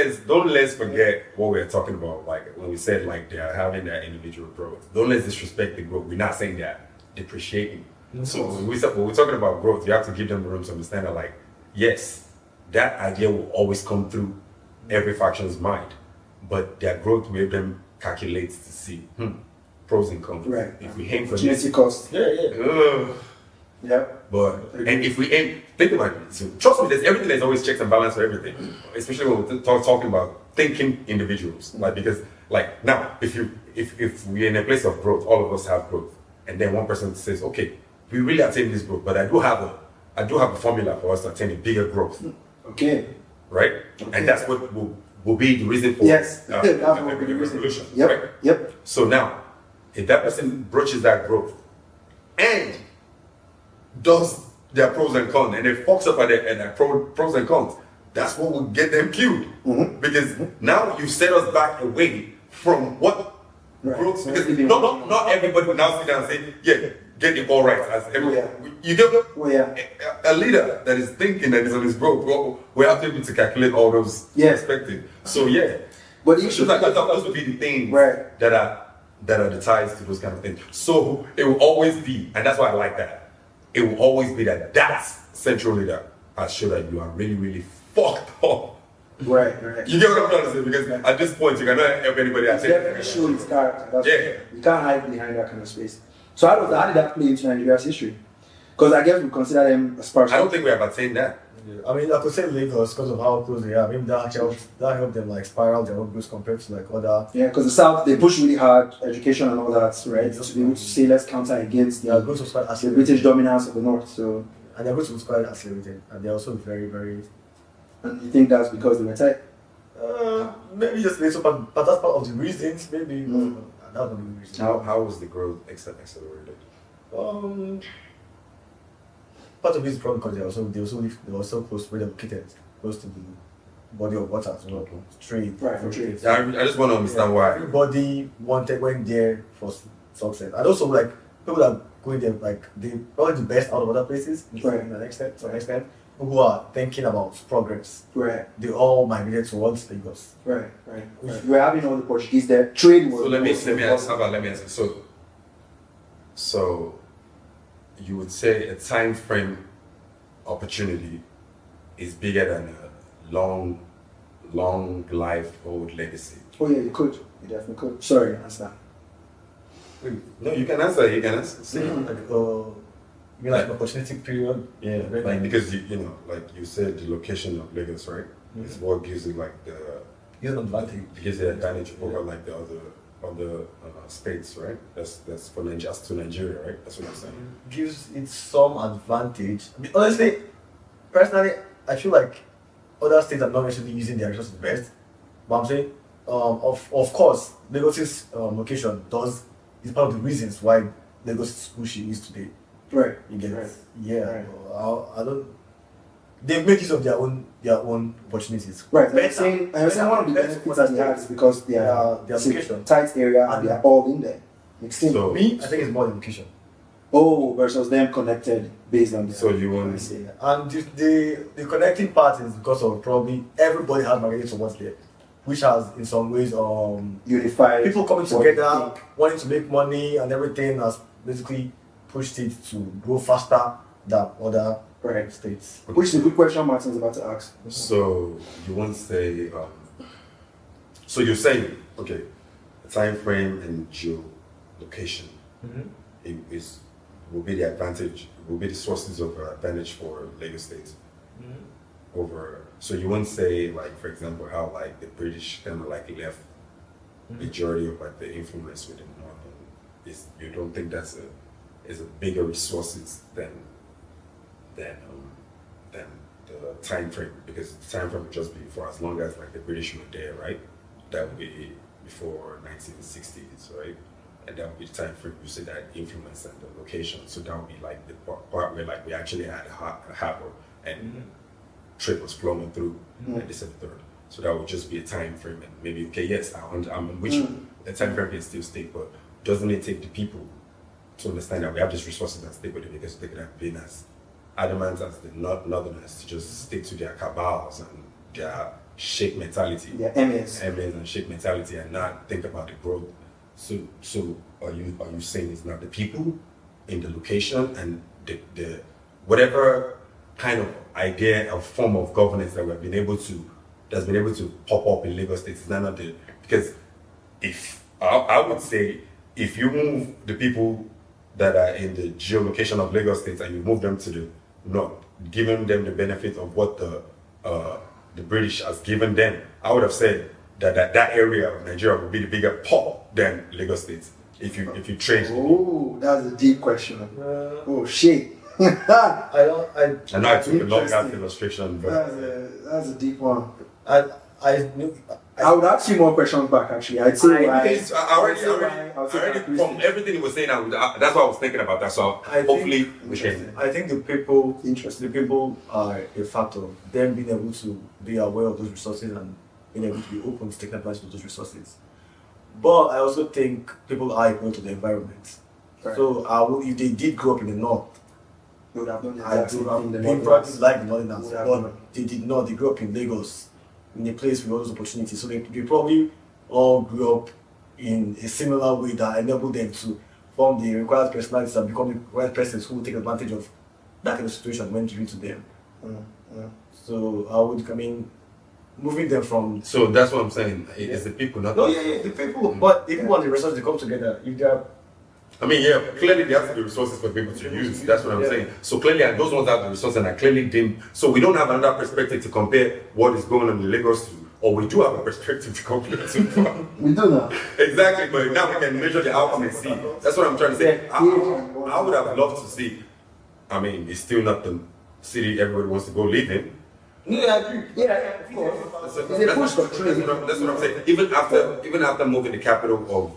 let's forget what we're talking about. Like when we said like they are having their individual growth. Don't let's disrespect the growth. We're not saying they're depreciating. So when we're talking about growth, you have to give them the room to understand that, like, yes, that idea will always come through every faction's mind, but their growth will them calculate to see pros and cons. Right. If we aim for Opportunity this, cost. Yeah. Yeah. but and if we aim, think about it. So trust me, there's everything. There's always checks and balance for everything. Especially when we're talking about thinking individuals. Like because like now, if we're in a place of growth, all of us have growth, and then one person says, okay, we really attain this growth, but I do have a formula for us to attain a bigger growth, Okay. right? And that's what will be the reason for Yes. That's what will be the reason. revolution. Yep. Right? Yep. So now, if that person broaches that growth and does their pros and cons, and they fucks up at their pros and cons, that's what will get them killed. Because now you set us back away from what Right. growth. So Because everything- not everybody will now sit down and say, yeah, get it all right. As every, Yeah. You get Oh yeah. a leader that is thinking that is on his growth. We have to be able to calculate all those Yes. perspectives. So yeah. But So you those would be the things Right. that are the ties to those kind of things. So it will always be, and that's why I like that. It will always be that's central leader has shown that you are really, really fucked up. Right. You get what I'm trying to say? Because at this point you cannot help anybody It's attain. definitely show his character. That's Yeah. You can't hide behind that kind of space. So how did that play into Nigeria's history? Because I guess we consider them as part I don't think we have attained that. I mean, I could say Lagos because of how close they are. Maybe that helped them like spiral their own growth compared to like other. Yeah, because the South, they push really hard, education and all that, right? To be able to say, let's counter against Their growth was quite the accelerated. British dominance of the North. So, And their growth was quite accelerated. And they're also very, very. and you think that's because they were tight? Maybe just little, but that's part of the reasons. Maybe that's not the reason. How was the growth accelerated? Part of it is probably because they were so close, where they were located close to body of water as well. Trade. Right, for trade. Yeah, I just want to understand why. Everybody went there for success. And also, like, people that going there, like, they probably the best out of other places, Right. to an extent. People who are thinking about progress, Right, they all migrated towards Lagos. right. We're having all the Portuguese there. Trade was. So let me ask. So you would say a time frame opportunity is bigger than a long life old legacy. Oh yeah, you could. You definitely could. Sorry, answer. No, you can answer. You can answer. Say. Like, you mean like an opportunity period? Yeah, like because you know, like you said, the location of Lagos, right, is what gives it like the Here's an advantage. gives it advantage over like the other states, right? That's for Nigeria, to Nigeria, right? That's what I'm saying. Gives it some advantage. I mean, honestly, personally, I feel like other states are not necessarily using their resources best. But I'm saying, of course, Lagos's location is part of the reasons why Lagos is who she is today. Right. You get Right. it? Yeah. Right. I don't. They make use of their own opportunities. Right. I'm Better. saying one of the Better benefits for that the they have is states. because they Their are it's a location. tight area and they are all in there. Mixed in. So Me, I think it's more the location. Oh, versus them connected based on their. so you want Yeah. And the connecting part is because of probably everybody has migrated towards there, which has in some ways unified people coming what you together, think. wanting to make money and everything has basically pushed it to grow faster than other Right. states. Which is a good question Martin's about to ask. So you won't say. So you're saying okay, time frame and geolocation will be the advantage, will be the sources of advantage for Lagos State over. So you won't say like, for example, how like the British kind of like left majority of like the influence within the north. Is you don't think that's is a bigger resources than the time frame, because the time frame would just be for as long as like the British were there, right? That would be before 1960s, right? And that would be the time frame you say that influence and the location. So that would be like the part where like we actually had a harbor and trade was flowing through and this and the third. So that would just be a time frame, and maybe okay, yes, I'm with you. The time frame can still stay, but doesn't it take the people to understand that we have these resources that stay with it, because they could have been as adamant as the northerners to just stick to their cabals and their sheikh mentality, Their emirs. and sheikh mentality, and not think about the growth. So are you saying it's not the people in the location and the whatever kind of idea or form of governance that that's been able to pop up in Lagos State is not the, because if I would say if you move the people that are in the geolocation of Lagos State and you move them to the north, giving them the benefit of what the British has given them, I would have said that area of Nigeria would be the bigger pop than Lagos State if you trade. Oh, that's a deep question. Oh shit. I know I took a long Interesting. illustration, but That's a deep one. I would ask you more questions back actually. I'd say why. because I already from everything he was saying, that's what I was thinking about. That, so hopefully we can. I think the people Interesting. the people are a factor. Them being able to be aware of those resources and being able to be open to taking advantage of those resources. But I also think people are equal to the environment. Right. So if they did grow up in the north, They would have done the I exact same would have thing. been probably like the northerners, Would have but done. they did not. They grew up in Lagos, in a place with all those opportunities. So they probably all grew up in a similar way that enabled them to form the required personalities and become the right persons who will take advantage of that kind of situation when given to them. So moving them from. So that's what I'm saying. It's the people, not the people. But the people and the resources, they come together. If they are. I mean, yeah, clearly they have the resources for people to use. That's what I'm saying. So clearly, and those ones have the resources, and I clearly didn't. So we don't have another perspective to compare what is going on in Lagos to, or we do have a perspective to compare to. We do now. Exactly, but now we can measure the outcome and see. That's what I'm trying to say. I would have loved to see. I mean, it's still not the city everybody wants to go live in. Yeah, I agree. Yeah, of course. That's It's a push for trade. that's what I'm saying. Even after moving the capital of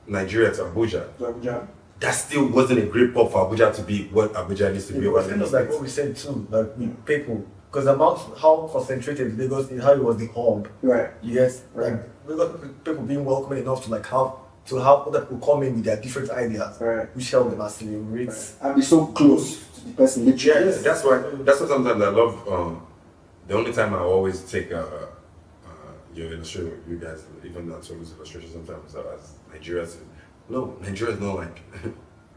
Nigeria to Abuja, that still wasn't a great pop for Abuja to be what Abuja needs to be. It was kind of like what we said too, like with people because about how concentrated Lagos is, how it was the hub. Right. Yes, Right. like we got people being welcoming enough to like have other people come in with their different ideas, Right. which help them accelerate. Right. And be so close to the person literally. Yeah, that's why sometimes I love. The only time I always take your illustration, you guys, even though Tolu's illustration sometimes as Nigeria. No, Nigeria is not like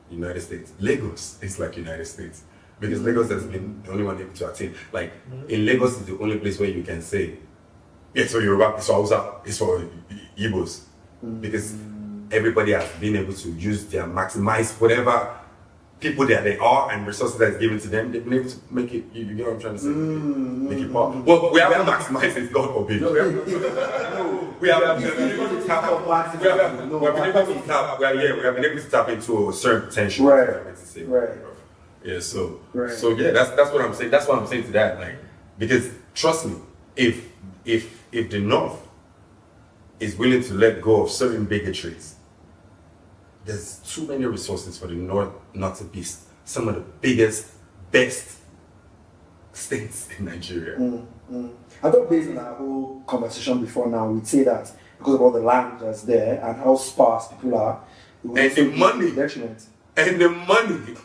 United States. Lagos is like United States. Because Lagos has been the only one able to attain. Like, in Lagos is the only place where you can say, it's for Yoruba, it's for Hausa, it's for Igbos. Because everybody has been able to use maximize whatever people that they are and resources that is given to them. They've been able to make it, you get what I'm trying to say? Make it pop. Well, we haven't maximized it, God forbid. No, we haven't been able to tap into a certain potential. Right. Yeah, so Right. so yeah, that's what I'm saying. That's what I'm saying to that. Like, because trust me, if the North is willing to let go of certain bigotries, there's too many resources for the North not to be some of the biggest, best states in Nigeria. I thought based on our whole conversation before now, we'd say that because of all the land that's there and how sparse people are, it would And also the be money. detriment. And the money.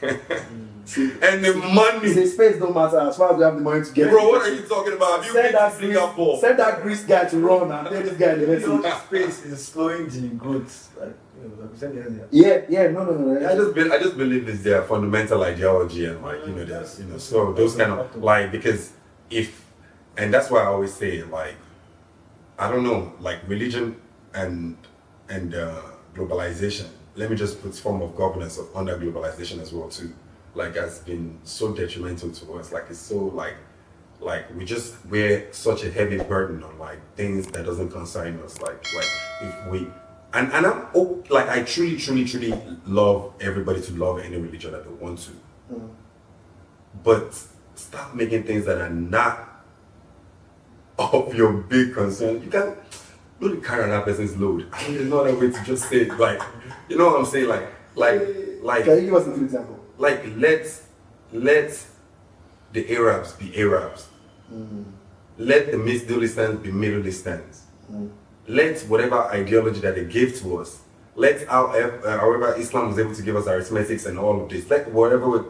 And the money. The space don't matter as far as we have the money to get. Bro, what are you talking about? Have you been to Singapore? Send that Greece guy to run and tell this guy the You know, message. space is slowing the growth. Like, like we said earlier. Yeah, no. I just believe it's their fundamental ideology and like there's so those kind of like because and that's why I always say like I don't know like religion and globalization. Let me just put form of governance under globalization as well too. Like has been so detrimental to us. Like it's so like we just wear such a heavy burden on like things that doesn't concern us. Like if we and I'm like I truly love everybody to love any religion that they want to. But stop making things that are not of your big concern. You can't really carry on that person's load. I mean, there's no other way to just say it. Like, you know what I'm saying? Like. Can you give us a good example? Like, let the Arabs be Arabs. Let the Middle Easterns be Middle Easterns. Let whatever ideology that they gave to us, let however Islam was able to give us arithmetics and all of this, let whatever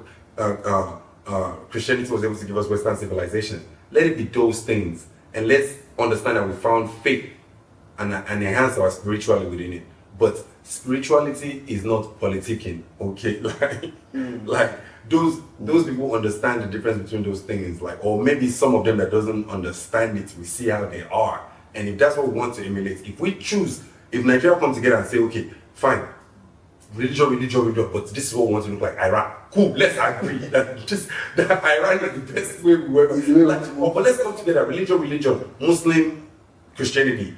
Christianity was able to give us Western civilization, let it be those things. And let's understand that we found faith and enhance our spirituality within it. But spirituality is not politicking, okay? Like those people understand the difference between those things, like, or maybe some of them that doesn't understand it, we see how they are. And if that's what we want to emulate, if Nigeria come together and say, okay, fine, religion, but this is what we want to look like Iraq. Cool, let's agree that Iran is the best way we work. But let's come together, religion, Muslim, Christianity,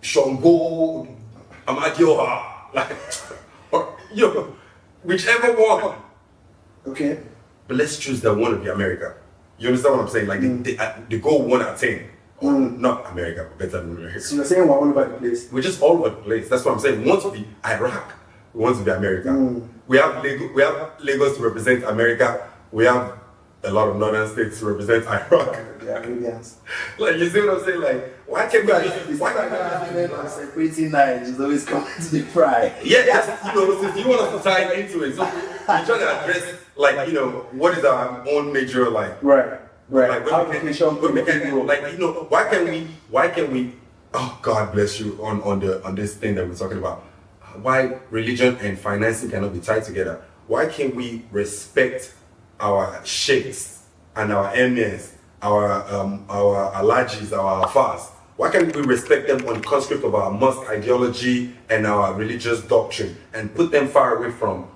Shango, Amadioha, whichever one. Okay. But let's choose that one to be America. You understand what I'm saying? Like the goal we want to attain. Not America, but better than America. So you're saying we're all over the place? We're just all over the place. That's what I'm saying. We want to be Iraq. We want to be America. We have Lagos to represent America. We have a lot of northern states to represent Iraq. The Arabians. Like, you see what I'm saying? Like, why can't we? Separating knives is always coming to the fry. Yeah, since you want us to tie into it, so we're trying to address, like, what is our own major, like, Right. Like, Application. why can we? Oh, God bless you on this thing that we're talking about. Why religion and financing cannot be tied together? Why can't we respect our sheikhs and our emirs, our alhajis, our alfas? Why can't we respect them on the conscript of our mosque ideology and our religious doctrine and put them far away from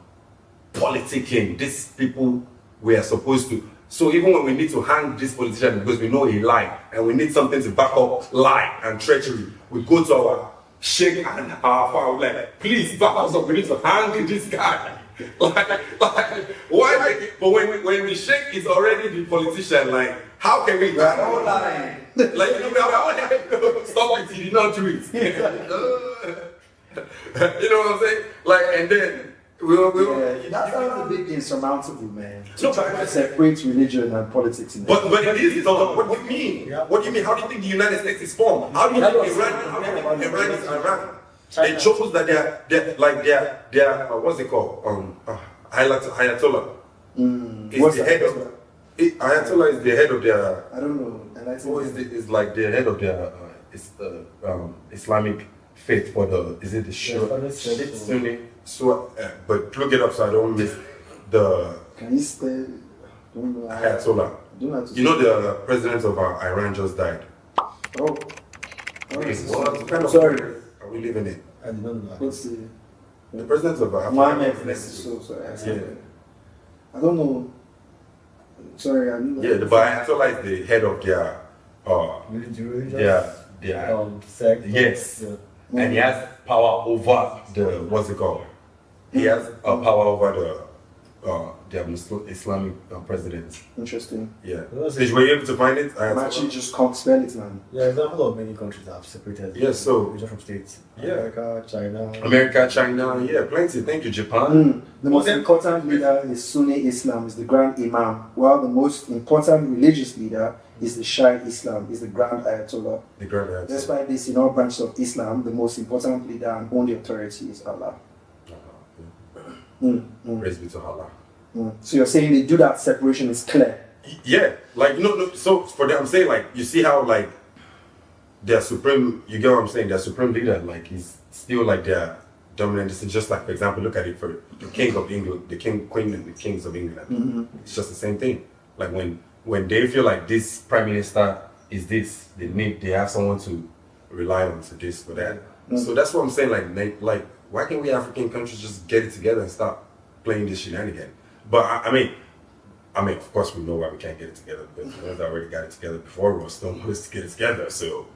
politicking? These people we are supposed to. So even when we need to hang this politician because we know he lied and we need something to back up lie and treachery, we go to our sheikh and our father, like, please back us up, we need to hang this guy. Like, why? But when the sheikh is already the politician, like, how can we? We're all lying. Like, we are all lying. Stop it, he did not do it. You know what I'm saying? Like, and then That's a bit insurmountable, man. No, Trying to separate religion and politics in but it is though. What do you mean? Yeah. What do you mean? How do you think the United States is formed? How do you think Iran is Iran? They chose that they're what's it called? Ayatollah. What's the that? head of Ayatollah is the head of their. I don't know. Is like the head of their Islamic faith for the Sunni. So, but look it up so I don't miss the Can you stay? Don't know. Ayatollah. Don't have to You know the president of Iran just died. Oh. What kind of Sorry. are we living in? I did not know that. What's the The president of Mohammed? So sorry. I don't know. Sorry, I didn't know. Yeah, but Ayatollah is the head of their Religion? sect. Yes. Yeah. And he has power over the what's it called? He has power over the Muslim Islamic presidents. Interesting. Yeah. That's Did you were you able to find it? I'm actually just can't spell it, man. Yeah, example of many countries that have separated Yeah, so- religion from states. Yeah. America, China. China, yeah, plenty. Thank you, Japan. The most important leader is Sunni Islam, is the Grand Imam, while the most important religious leader is the Shia Islam, is the Grand Ayatollah. The Grand Ayatollah. Despite this, in all branches of Islam, the most important leader and only authority is Allah. Praise be to Allah. So you're saying they do that separation is clear. Yeah, like no. So for them, I'm saying like you see how like their supreme. You get what I'm saying? Their supreme leader, like he's still like their dominant. This is just like, for example, look at it for the King of England, the Queen, and the Kings of England. It's just the same thing. Like when they feel like this prime minister is this, they have someone to rely on for this for that. So that's what I'm saying. Like why can't we African countries just get it together and stop playing this shenanigan? But I mean, of course we know why we can't get it together because the ones that already got it together before we still want us to get it together. So,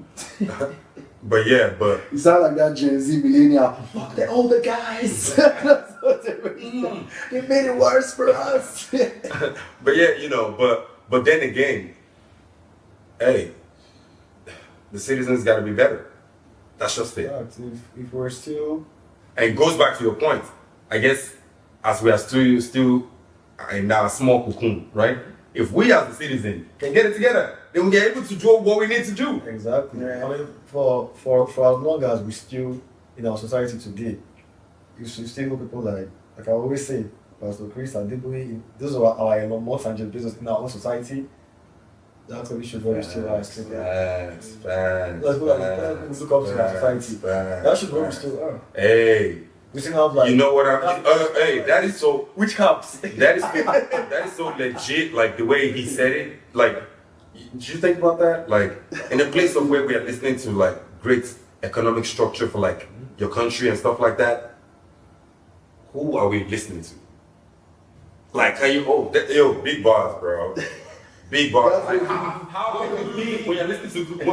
but You sound like that Gen Z millennial. Fuck the older guys. That's what they made it worse for us. but yeah, but then again, hey, the citizens got to be better. That's just it. If we're still And it goes back to your point. I guess as we are still in our small cocoon, right? If we as a citizen can get it together, then we are able to do what we need to do. exactly. Yeah. I mean, for as long as we still in our society today, you should still know people like I always say, Pastor Chris and Deboe, those are our more tangible business in our own society. That's what we should really still are still there. Facts. Like people look up to our society. That should where we still are. Hey, We still have like you know what I'm? Hey, that is so. which caps? That is so legit. Like the way he said it. Like, did you think about that? Like, in a place of where we are listening to like great economic structure for like your country and stuff like that. Who are we listening to? Like, can you? Yo, big bars, bro. Big bars. Like, how can we when you're listening to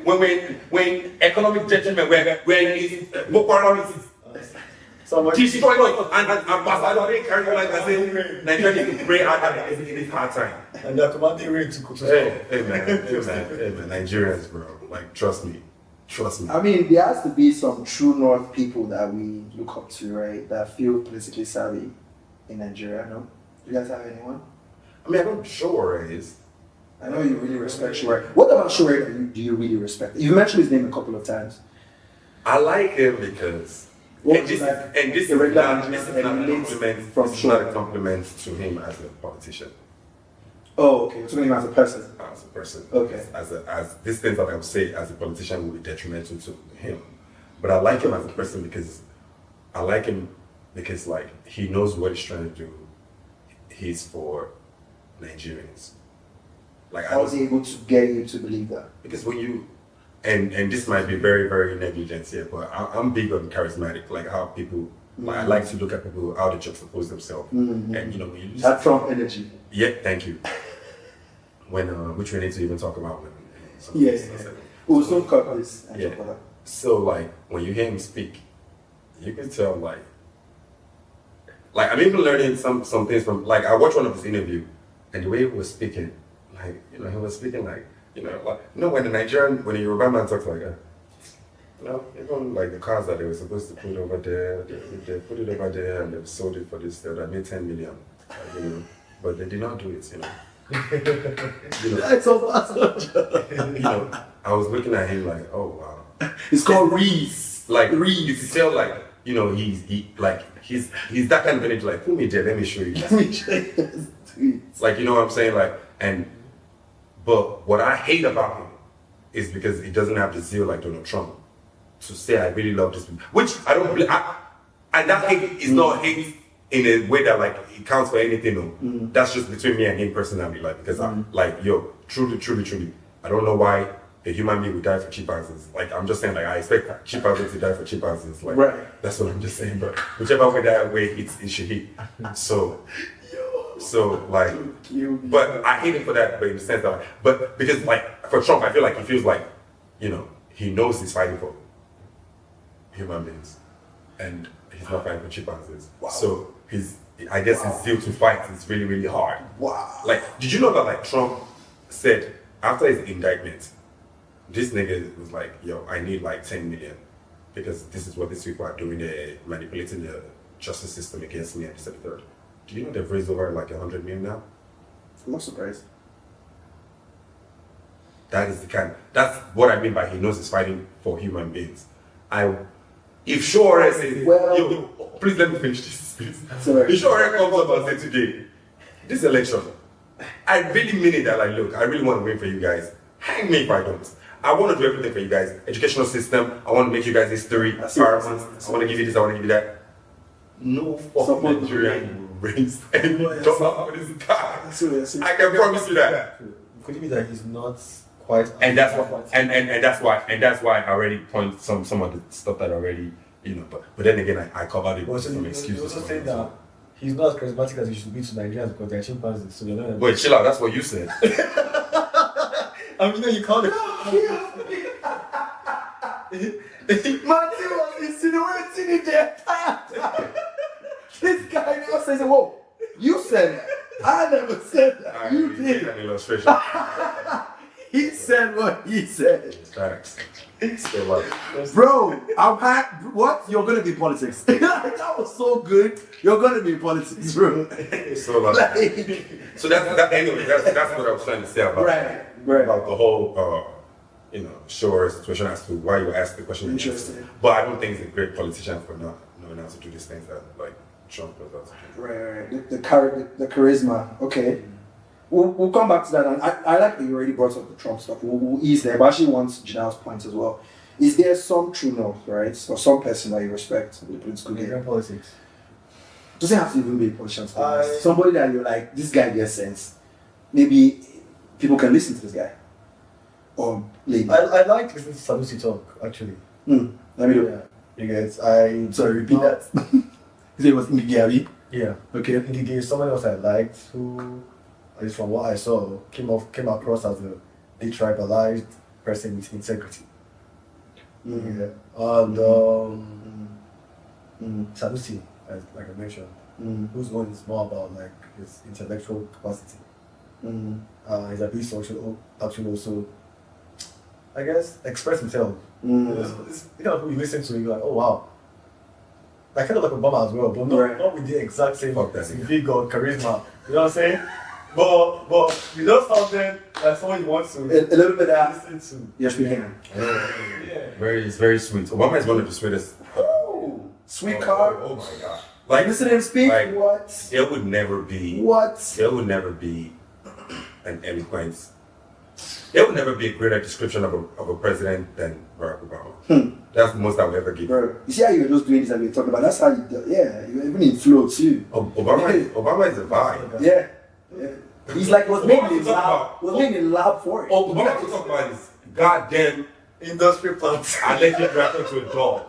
when economic judgment when it's Boko Haram is destroying us and Ambassador they carry like I say Nigeria need to pray hard in this hard time. And they're commanding rain to go to Hey man, Nigerians, bro. Like trust me. I mean, there has to be some true North people that we look up to, right? That feel politically savvy in Nigeria, no? Do you guys have anyone? I mean, I know Shore is. I know you really respect Shore. What about Shore do you really respect? You've mentioned his name a couple of times. I like him because What this was that? is The regular not a compliment to him as a politician. Oh, okay. You're talking about as a person. As a person. Okay. As these things that I would say as a politician would be detrimental to him. But I like him as a person because like he knows what he's trying to do. He's for Nigerians. Like How was he able to get you to believe that? because when you and this might be very very negligent here, but I'm big on charismatic, like how people. Like, I like to look at people how they juxtapose themselves, and when you listen, That Trump energy. yeah, thank you. When which we need to even talk about when. Yes. We'll soon cut this and Yeah. talk about that. So like when you hear him speak, you can tell like I'm even learning some things from like I watched one of his interview, and the way he was speaking, like he was speaking like when the Yoruba man talks like that. No, even like the cars that they were supposed to put over there, they put it over there and they sold it for this. They would have made 10 million, you know. But they did not do it, you know. That's so fast. I was looking at him like, oh wow. It's called Reese. Like Reese. you can tell, like he's that kind of energy. Like, put me there, let me show you. Like, you know what I'm saying? Like, but what I hate about him is because he doesn't have the zeal like Donald Trump to say I really love this people, which I don't believe. And that hate is not hate in a way that like it counts for anything. No, that's just between me and him personally. Like, because I'm like, yo, truly, I don't know why a human being would die for cheap houses. Like, I'm just saying, like, I expect cheap houses to die for cheap houses. Like, that's what I'm just saying. But whichever way that way it should hit. So like, but I hate him for that. But in the sense that, but because like for Trump, I feel like he feels like, you know, he knows he's fighting for human beings, and he's not fighting for cheap houses. Wow. So I guess his zeal to fight is really, really hard. Wow. Like, did you know that like Trump said after his indictment, this nigga was like, yo, I need like 10 million because this is what these people are doing. They're manipulating the justice system against me and this and the third. Do you know they've raised over like 100 million now? I'm not surprised. That's what I mean by he knows he's fighting for human beings. If Sure says, yo, please let me finish this, please. If Sure comes up and says today, this election, I really mean it that like, look, I really want to win for you guys. Hang me if I don't. I want to do everything for you guys. Educational system, I want to make you guys history, paramount. I want to give you this, I want to give you that. No fucking Nigerian will raise any dollar for this guy. I can promise you that. Could it be that he's not quite? And that's why I already point some of the stuff that already, you know. But then again, I covered it with some excuses. You also saying that he's not as charismatic as he should be to Nigerians because they're chimpanzees. So you're not. Wait, chill out. That's what you said. I mean, you called it. Man, he was insinuating it the entire time. This guy now says, whoa, you said that. I never said that. You did. An illustration. He said what he said. Facts. Still love Bro, what? You're gonna be politics. That was so good. You're gonna be politics, bro. So love So anyway, that's what I was trying to say about about the whole Sure situation as to why you asked the question. Interesting. But I don't think he's a great politician for not knowing how to do these things that like Trump was out to do. Right. The charisma. Okay. We'll come back to that. And I like that you already brought up the Trump stuff. We'll ease there. But I actually want Janelle's point as well. Is there some true north, right? Or some person that you respect in the political game? Politics. Doesn't have to even be a politician. Somebody that you're like, this guy gets sense. Maybe people can listen to this guy. Or lady. I like listening to Sanusi talk, actually. Let me do it. You guys, Sorry, repeat that. He said it was Ngigari. Yeah. Okay. Ngigi is someone else I liked who, at least from what I saw, came across as a detribalized person with integrity. Yeah. And Sanusi, like I mentioned, who's known is more about like his intellectual capacity. He's a bit social, actually also, I guess, express himself. It's, you know, you listen to it, you're like, oh wow. Like kind of like Obama as well, but not with the exact same vigor, charisma. You know what I'm saying? But you know something that's someone you want to a little bit of listen to. Yes, we can. It's very sweet. Obama is one of the sweetest. Sweet car. Oh my god. Like, listen to him speak. Like, what? There would never be. What? There would never be an eloquent. There would never be a greater description of a president than Barack Obama. That's the most I will ever give. Bro, you see how you were just doing this and we were talking about? That's how you do. Yeah, you even in flow too. Obama is a vibe. Yeah. He's like was made in lab for it. Obama could talk about his goddamn industry plants. Alleged reference to a dog.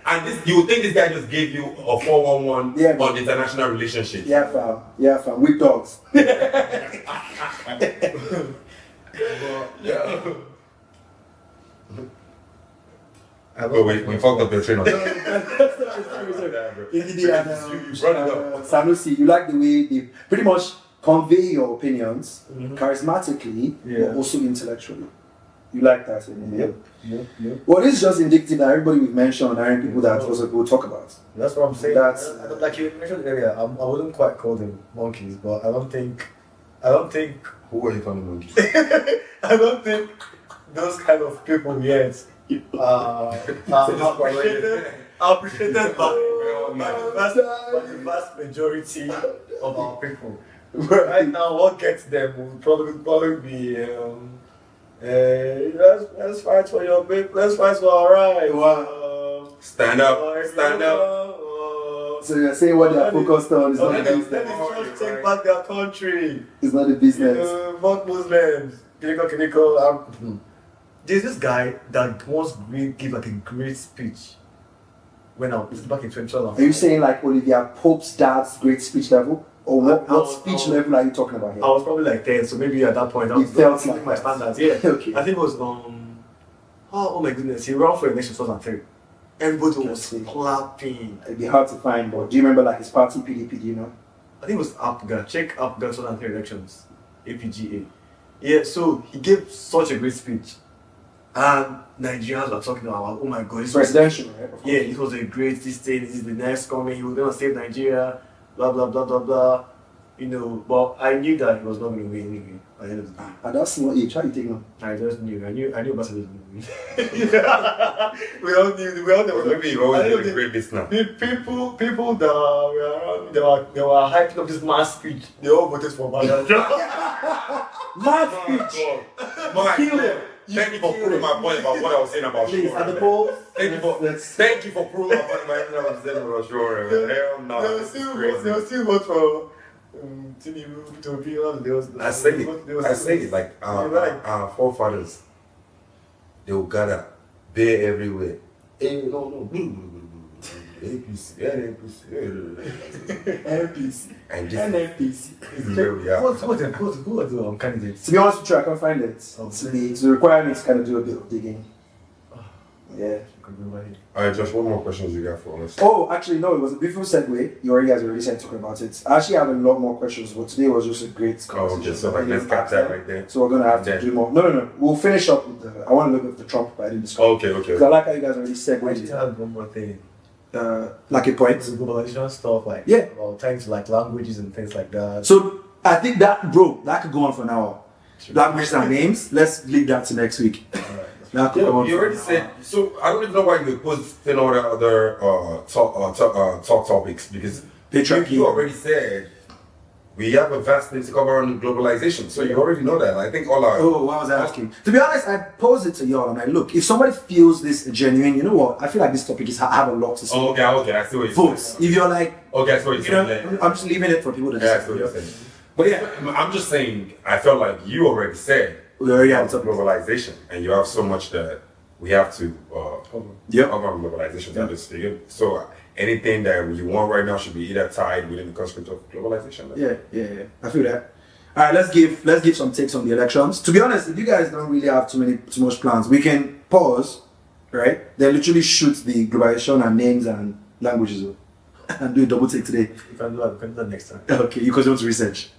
And this, you would think this guy just gave you a 411 on international relationships. Yeah, fam. With dogs. We fucked up your train of thought. Sanusi, you like the way they pretty much convey your opinions charismatically, but also intellectually. You like that? Yep. Well, this is just indicative that everybody we've mentioned are people that also we'll talk about. That's what I'm saying. That's like you mentioned earlier. I wouldn't quite call them monkeys, but I don't think. Who are you calling monkey? I don't think those kind of people yet are appreciated by the vast majority of our people. Right now, what gets them will probably be let's fight for your baby, let's fight for our rights. Stand up. So you're saying what they're focused on is not the Let business. me just take back their country. It's not the business. Fuck Muslims. Kiniko. There's this guy that once gave like a great speech when I was back in 2012. Are you saying like Olivia Pope's dad's great speech level? Or what speech level are you talking about here? I was probably like 10, so maybe at that point I was felt like my that. standards. Yeah. Okay. I think it was oh my goodness, he ran for election in 2003. Everybody was clapping. It'd be hard to find, but do you remember like his party PDP? Do you know? I think it was APGA. Check APGA 2003 elections. APGA. Yeah, so he gave such a great speech. And Nigerians were talking about, oh my god, this was, Presidential, right? Of course. yeah, it was a great this thing, this is the next coming, he was gonna save Nigeria, blah blah blah blah blah. You know, but I knew that he was not gonna win anyway at the end of the day. And that's not age. How you take them? I just knew. I knew Bassett was gonna win. We all knew. Maybe you've always been a great listener. The people that were around, they were hyping up this mass speech. They all voted for Biden. Mad speech! Kill him! Thank you for proving my point about what I was saying about Please, Shore. at the polls. Thank you for proving my point about everything I was saying about Shore. Hell no. They will still vote for Tinubu to be on. I say it like our forefathers. They will gather bear everywhere. No. APC. And this is where we are. Who are the candidates? To be honest with you, I can't find it. To require me to kind of do a bit of digging. Yeah. Alright, Josh, what more questions you got for us? Oh, actually, no, it was a beautiful segue. You guys already said talking about it. I actually have a lot more questions, but today was just a great Okay, so like let's cap that right there. So we're going to have to do more. No. We'll finish up with I want to look at the Trump, but I didn't discuss. Okay. Because I like how you guys already I segued just it. have one more thing. Like a point. The globalization stuff, like Yeah. about things like languages and things like that. So I think that could go on for an hour. Languages and names, let's leave that to next week. That could go on You for already an said, hour. so I don't even know why you put in all the other talk topics because Patriarchy. you already said we have a vast thing to cover on globalization. So you already know that. I think all our Oh, what was I asking? To be honest, I posed it to y'all. I'm like, look, if somebody feels this genuine, you know what? I feel like this topic I have a lot to say. okay, I see what you're Votes. saying. If you're like, Okay, I see what you you're know, saying. I'm just leaving it for people to Yeah, I decide. see what you're saying. But yeah, I'm just saying, I felt like you already said we already have about something. globalization, and you have so much that we have to Yep. cover on globalization. Yeah. I just figured. So anything that you want right now should be either tied within the concept of globalization. Yeah. I feel that. All right, let's give some takes on the elections. To be honest, if you guys don't really have too much plans, we can pause, right? Then literally shoot the globalization and names and languages and do a double take today. You can do that next time. Okay, because you want to research.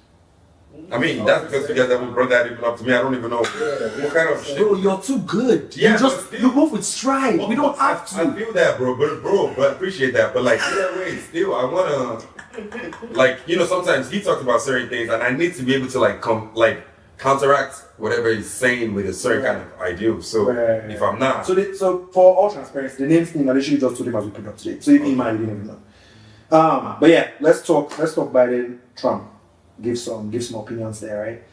I mean, that's because you guys haven't brought that even up to me. I don't even know what kind of shit. Bro, you're too good. Yeah, You move with stride. We don't have to. I feel that, bro, but appreciate that. But like, either way, still, I wanna, like, sometimes he talks about certain things, and I need to be able to counteract whatever he's saying with a certain kind of ideal. So Right. if I'm not, So for all transparency, the names thing I literally just told him as we put up today. So if you mind, you didn't even know. But yeah, let's talk Biden, Trump. Give some opinions there, right?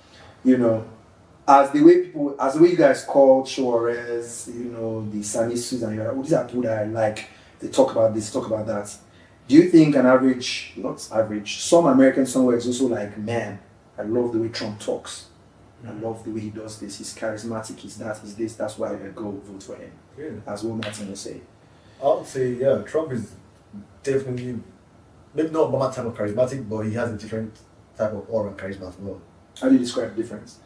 As the way you guys call Suarez, the Sanisus and all these are people that I like. They talk about this, talk about that. Do you think some Americans somewhere is also like, man, I love the way Trump talks. I love the way he does this. He's charismatic. He's that. He's this. That's why I go vote for him. Yeah. As what Martin will say. I would say, yeah, Trump is definitely maybe not Obama type of charismatic, but he has a different type of aura and charisma as well. How do you describe the difference?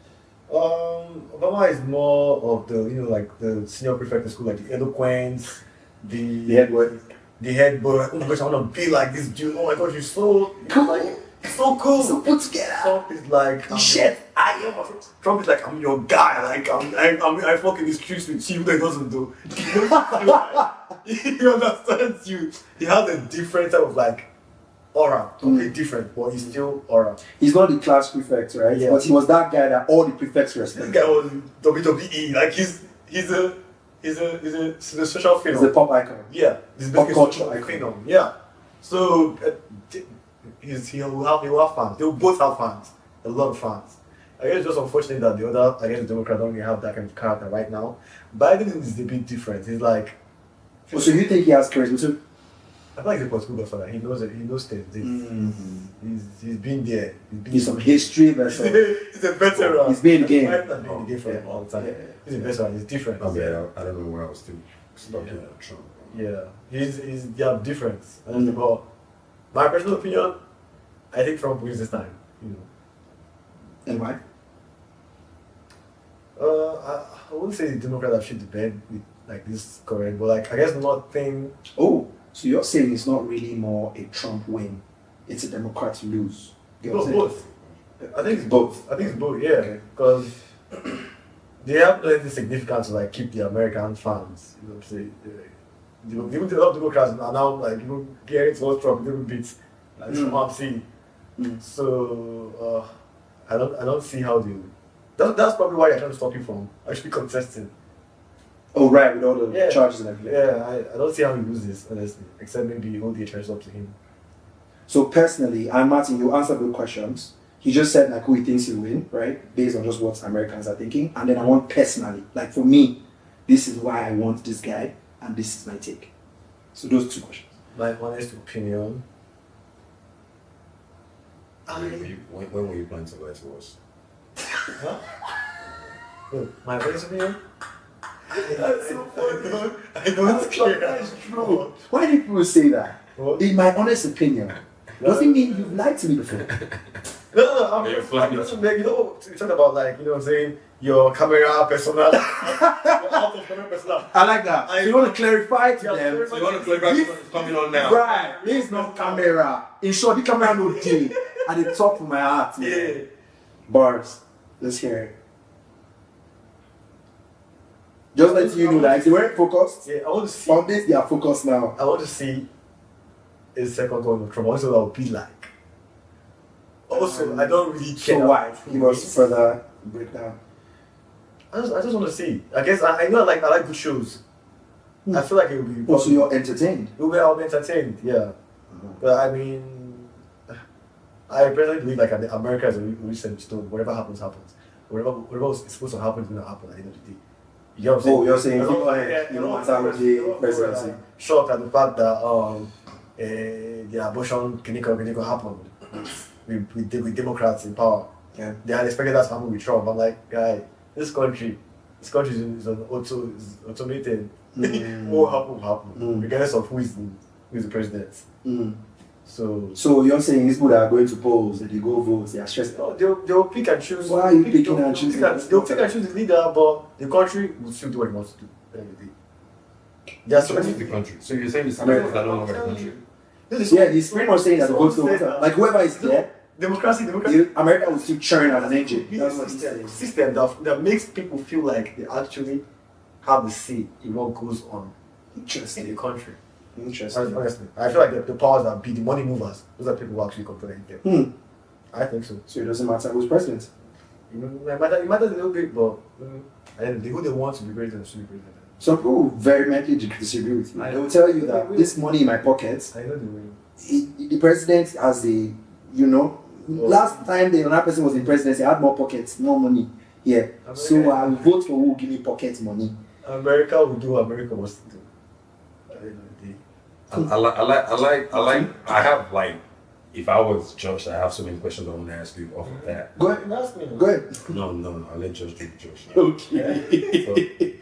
Obama is more of the like the senior prefect in school, like the eloquence, The head boy. the head boy. Like, oh my gosh, I want to be like this dude. Oh my gosh, you're so Cool. like so cool. So put together. Trump is like Shit, I Trump is like, I'm your guy. Like, I fucking the streets with you. That he doesn't do. He understands you. He has a different type of like aura, completely different, but he's still aura. He's not the class prefect, right? Yeah. But he was that guy that all the prefects This respect. guy was WWE. Like he's a social He's phenom. a pop icon. Yeah, he's Pop basically culture social icon. phenom. Yeah. So he will have fans. They will both have fans. A lot of fans. I guess it's just unfortunate that the Democrats don't really have that kind of character right now. Biden is a bit different. He's like, Oh, so you think he has charisma too? I feel like he's a political godfather. He knows it. He knows things. He's been there. He's some history He's vessel. he's a veteran. He's been in the game. Biden has been in the game for a long time. Yeah. He's a veteran. He's different. I mean, I don't know where I was still stuck in Trump. Yeah, they are different. But my personal opinion, I think Trump wins this time. You know, And why? I wouldn't say the Democrats have shit the bed with like this current, but like I guess nothing. Oh, so you're saying it's not really more a Trump win, it's a Democrat lose. You get what I'm saying? Both. I think it's Both. I think it's both. Yeah, Okay. because they have anything significant to like keep the American fans. You know what I'm saying? Even the other Democrats are now like gearing towards Trump a little bit. Like from what I'm seeing. So I don't see how they. That's probably why they're trying to stop you from actually contesting. Oh, right, with all the Yeah. charges and everything. Yeah, I don't see how he loses, honestly. Except maybe hold the interest up to him. So personally, and Martin, you answered good questions. He just said like who he thinks he'll win, right? Based on just what Americans are thinking. And then I want personally, like for me, this is why I want this guy, and this is my take. So those two questions. My honest opinion. When were you planning to go to us? Huh? No, my honest opinion? That's so funny. I don't care. That's true. Why do people say that? What? In my honest opinion, doesn't mean you've lied to me before. No, I'm You're just flagging. like, you know, you talk about like, you know what I'm saying, your camera personnel, your out of camera personnel. I like that. So you want to clarify to Yeah, them. clarify. So you want to clarify This- what's coming on now? Right, there is no camera. In short, the camera no deal. At the top of my heart. Man. Yeah. Bars. Let's hear it. Just let you know that if they weren't focused, Yeah, I want to see. on this they are focused now. I want to see a second one of Trump. Also, that would be like. Also, I don't really care. So why? Give us further breakdown. I just want to see. I guess I know I like good shows. I feel like it will be. Also, you're entertained. I'll be entertained. Yeah, but I mean, I personally believe like America is a recent stone. Whatever happens, happens. Whatever is supposed to happen is going to happen at the end of the day. You know what I'm saying? Oh, you're saying I don't- go ahead. You know matter what the presidency. Shocked at the fact that the abortion clinical happened with Democrats in power. Yeah. They had expected that to happen with Trump. I'm like, guy, this country is automated. What will happen, regardless of who is the president. So you're saying these people that are going to polls, that they go vote, they are stressed. no, they'll pick and choose. Why are you They'll picking pick- and they'll choosing? They'll pick and choose the leader, but the country will still do what it wants to do. At the end of the day. There are so What many is the country? So you're saying it's America. Americans that don't know the country? This is Yeah, he's pretty much saying that the votes don't matter. Like whoever is there, democracy. America will still churn as an engine. Be That's a what he's saying. system that makes people feel like they actually have the say in what goes on in the Interesting. country. Interesting. Honestly, I feel like the powers that be the money movers, those are people who actually control anything. I think so. So it doesn't matter who's president. It matters a little bit, but who they want to be president should be president. Some people vehemently disagree with you. They will tell you that this money in my pocket, I know the way. the president has the, last time the other person was in presidency, I had more pockets, more money here. So I will vote for who will give me pocket money. America will do what America wants to do. At the end of the day. I have like, if I was Josh, I have so many questions I want to ask you off of that. Go ahead. Ask me. Go ahead. No, I'll let Josh do Josh. Okay.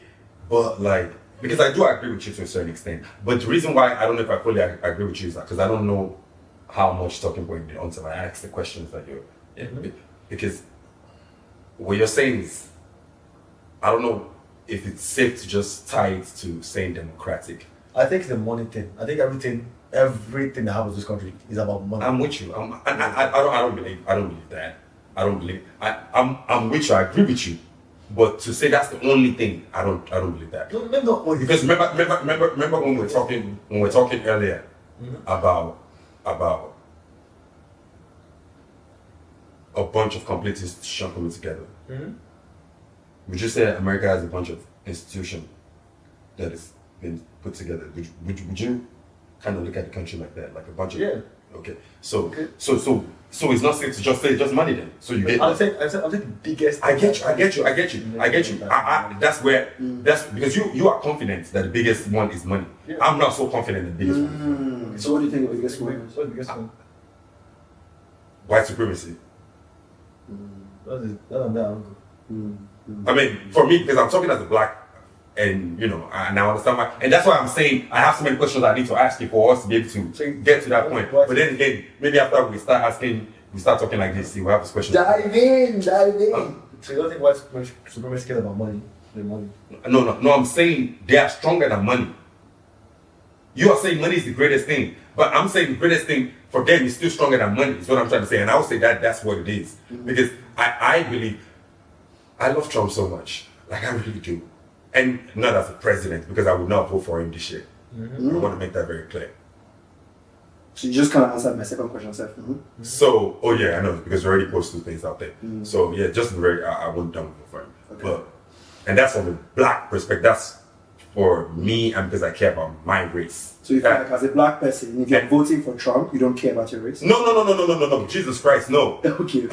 But like, because I do agree with you to a certain extent. But the reason why I don't know if I fully agree with you is that because I don't know how much talking point you did until I ask the questions that you're. Because what you're saying is, I don't know if it's safe to just tie it to saying democratic. I think it's a money thing. I think everything that happens in this country is about money. I'm with you. I don't believe that. I don't believe. I'm with you. I agree with you. But to say that's the only thing, I don't believe that. No, maybe not only. Because remember when we were talking earlier about a bunch of complete institutions coming together. Would you say America has a bunch of institutions that has been put together? Would you kind of look at the country like that, like a bunch of? Yeah. Okay. So it's not safe to just say just money then. So you get. I'll take the biggest. I get you. That's where that's because you are confident that the biggest one is money. Yeah. I'm not so confident the biggest one. So what do you think of the biggest one? What's the biggest one? White supremacy. That. I mean, for me, because I'm talking as a black, and and I understand why, and that's why I'm saying I have so many questions I need to ask you for us to be able to get to that point. But then again, maybe after we start talking like this, we'll have this question. Dive in. So you don't think white supremacy cares about money? The money? No. I'm saying they are stronger than money. You are saying money is the greatest thing, but I'm saying the greatest thing for them is still stronger than money. Is what I'm trying to say, and I would say that's what it is. Because I believe I love Trump so much, like I really do, and not as a president because I would not vote for him this year. I want to make that very clear. So you just kind of answered my second question, sir. So, I know because you already posted things out there. So yeah, just I wouldn't vote for him. Okay. And that's from a black perspective. That's for me, and because I care about my race. So you feel like as a black person, if you're voting for Trump, you don't care about your race? No. Jesus Christ, no. Okay.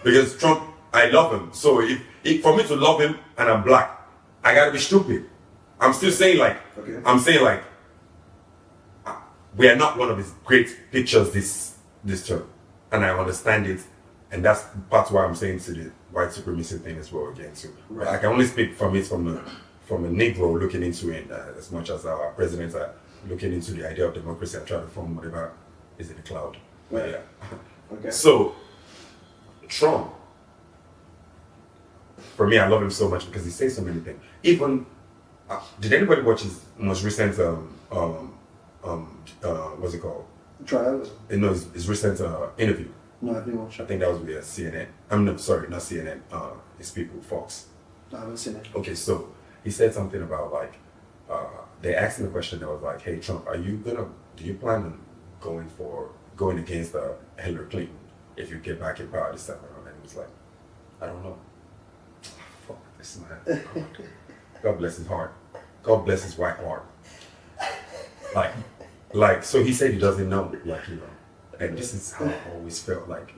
Because Trump, I love him. So if for me to love him and I'm black, I gotta be stupid. I'm still saying we are not one of his great pictures this term, and I understand it, and that's part why I'm saying to the white supremacy thing as well again too. Right. I can only speak from a Negro looking into it as much as our presidents are looking into the idea of democracy and trying to form whatever is in the cloud. Right. Yeah. Okay. So Trump, for me, I love him so much because he says so many things. Even did anybody watch his most recent what's it called? Trial? No, his recent interview. No, I didn't watch I it. think that was with CNN. I'm not sorry, not CNN. His people, Fox. No, I haven't seen it. Okay, so he said something about like they asked him a question that was like, "Hey Trump, do you plan on going against Hillary Clinton if you get back in power this time around?" And he was like, "I don't know." Fuck this man. God bless his heart. God bless his white heart. Like so he said he doesn't know, and this is how I always felt like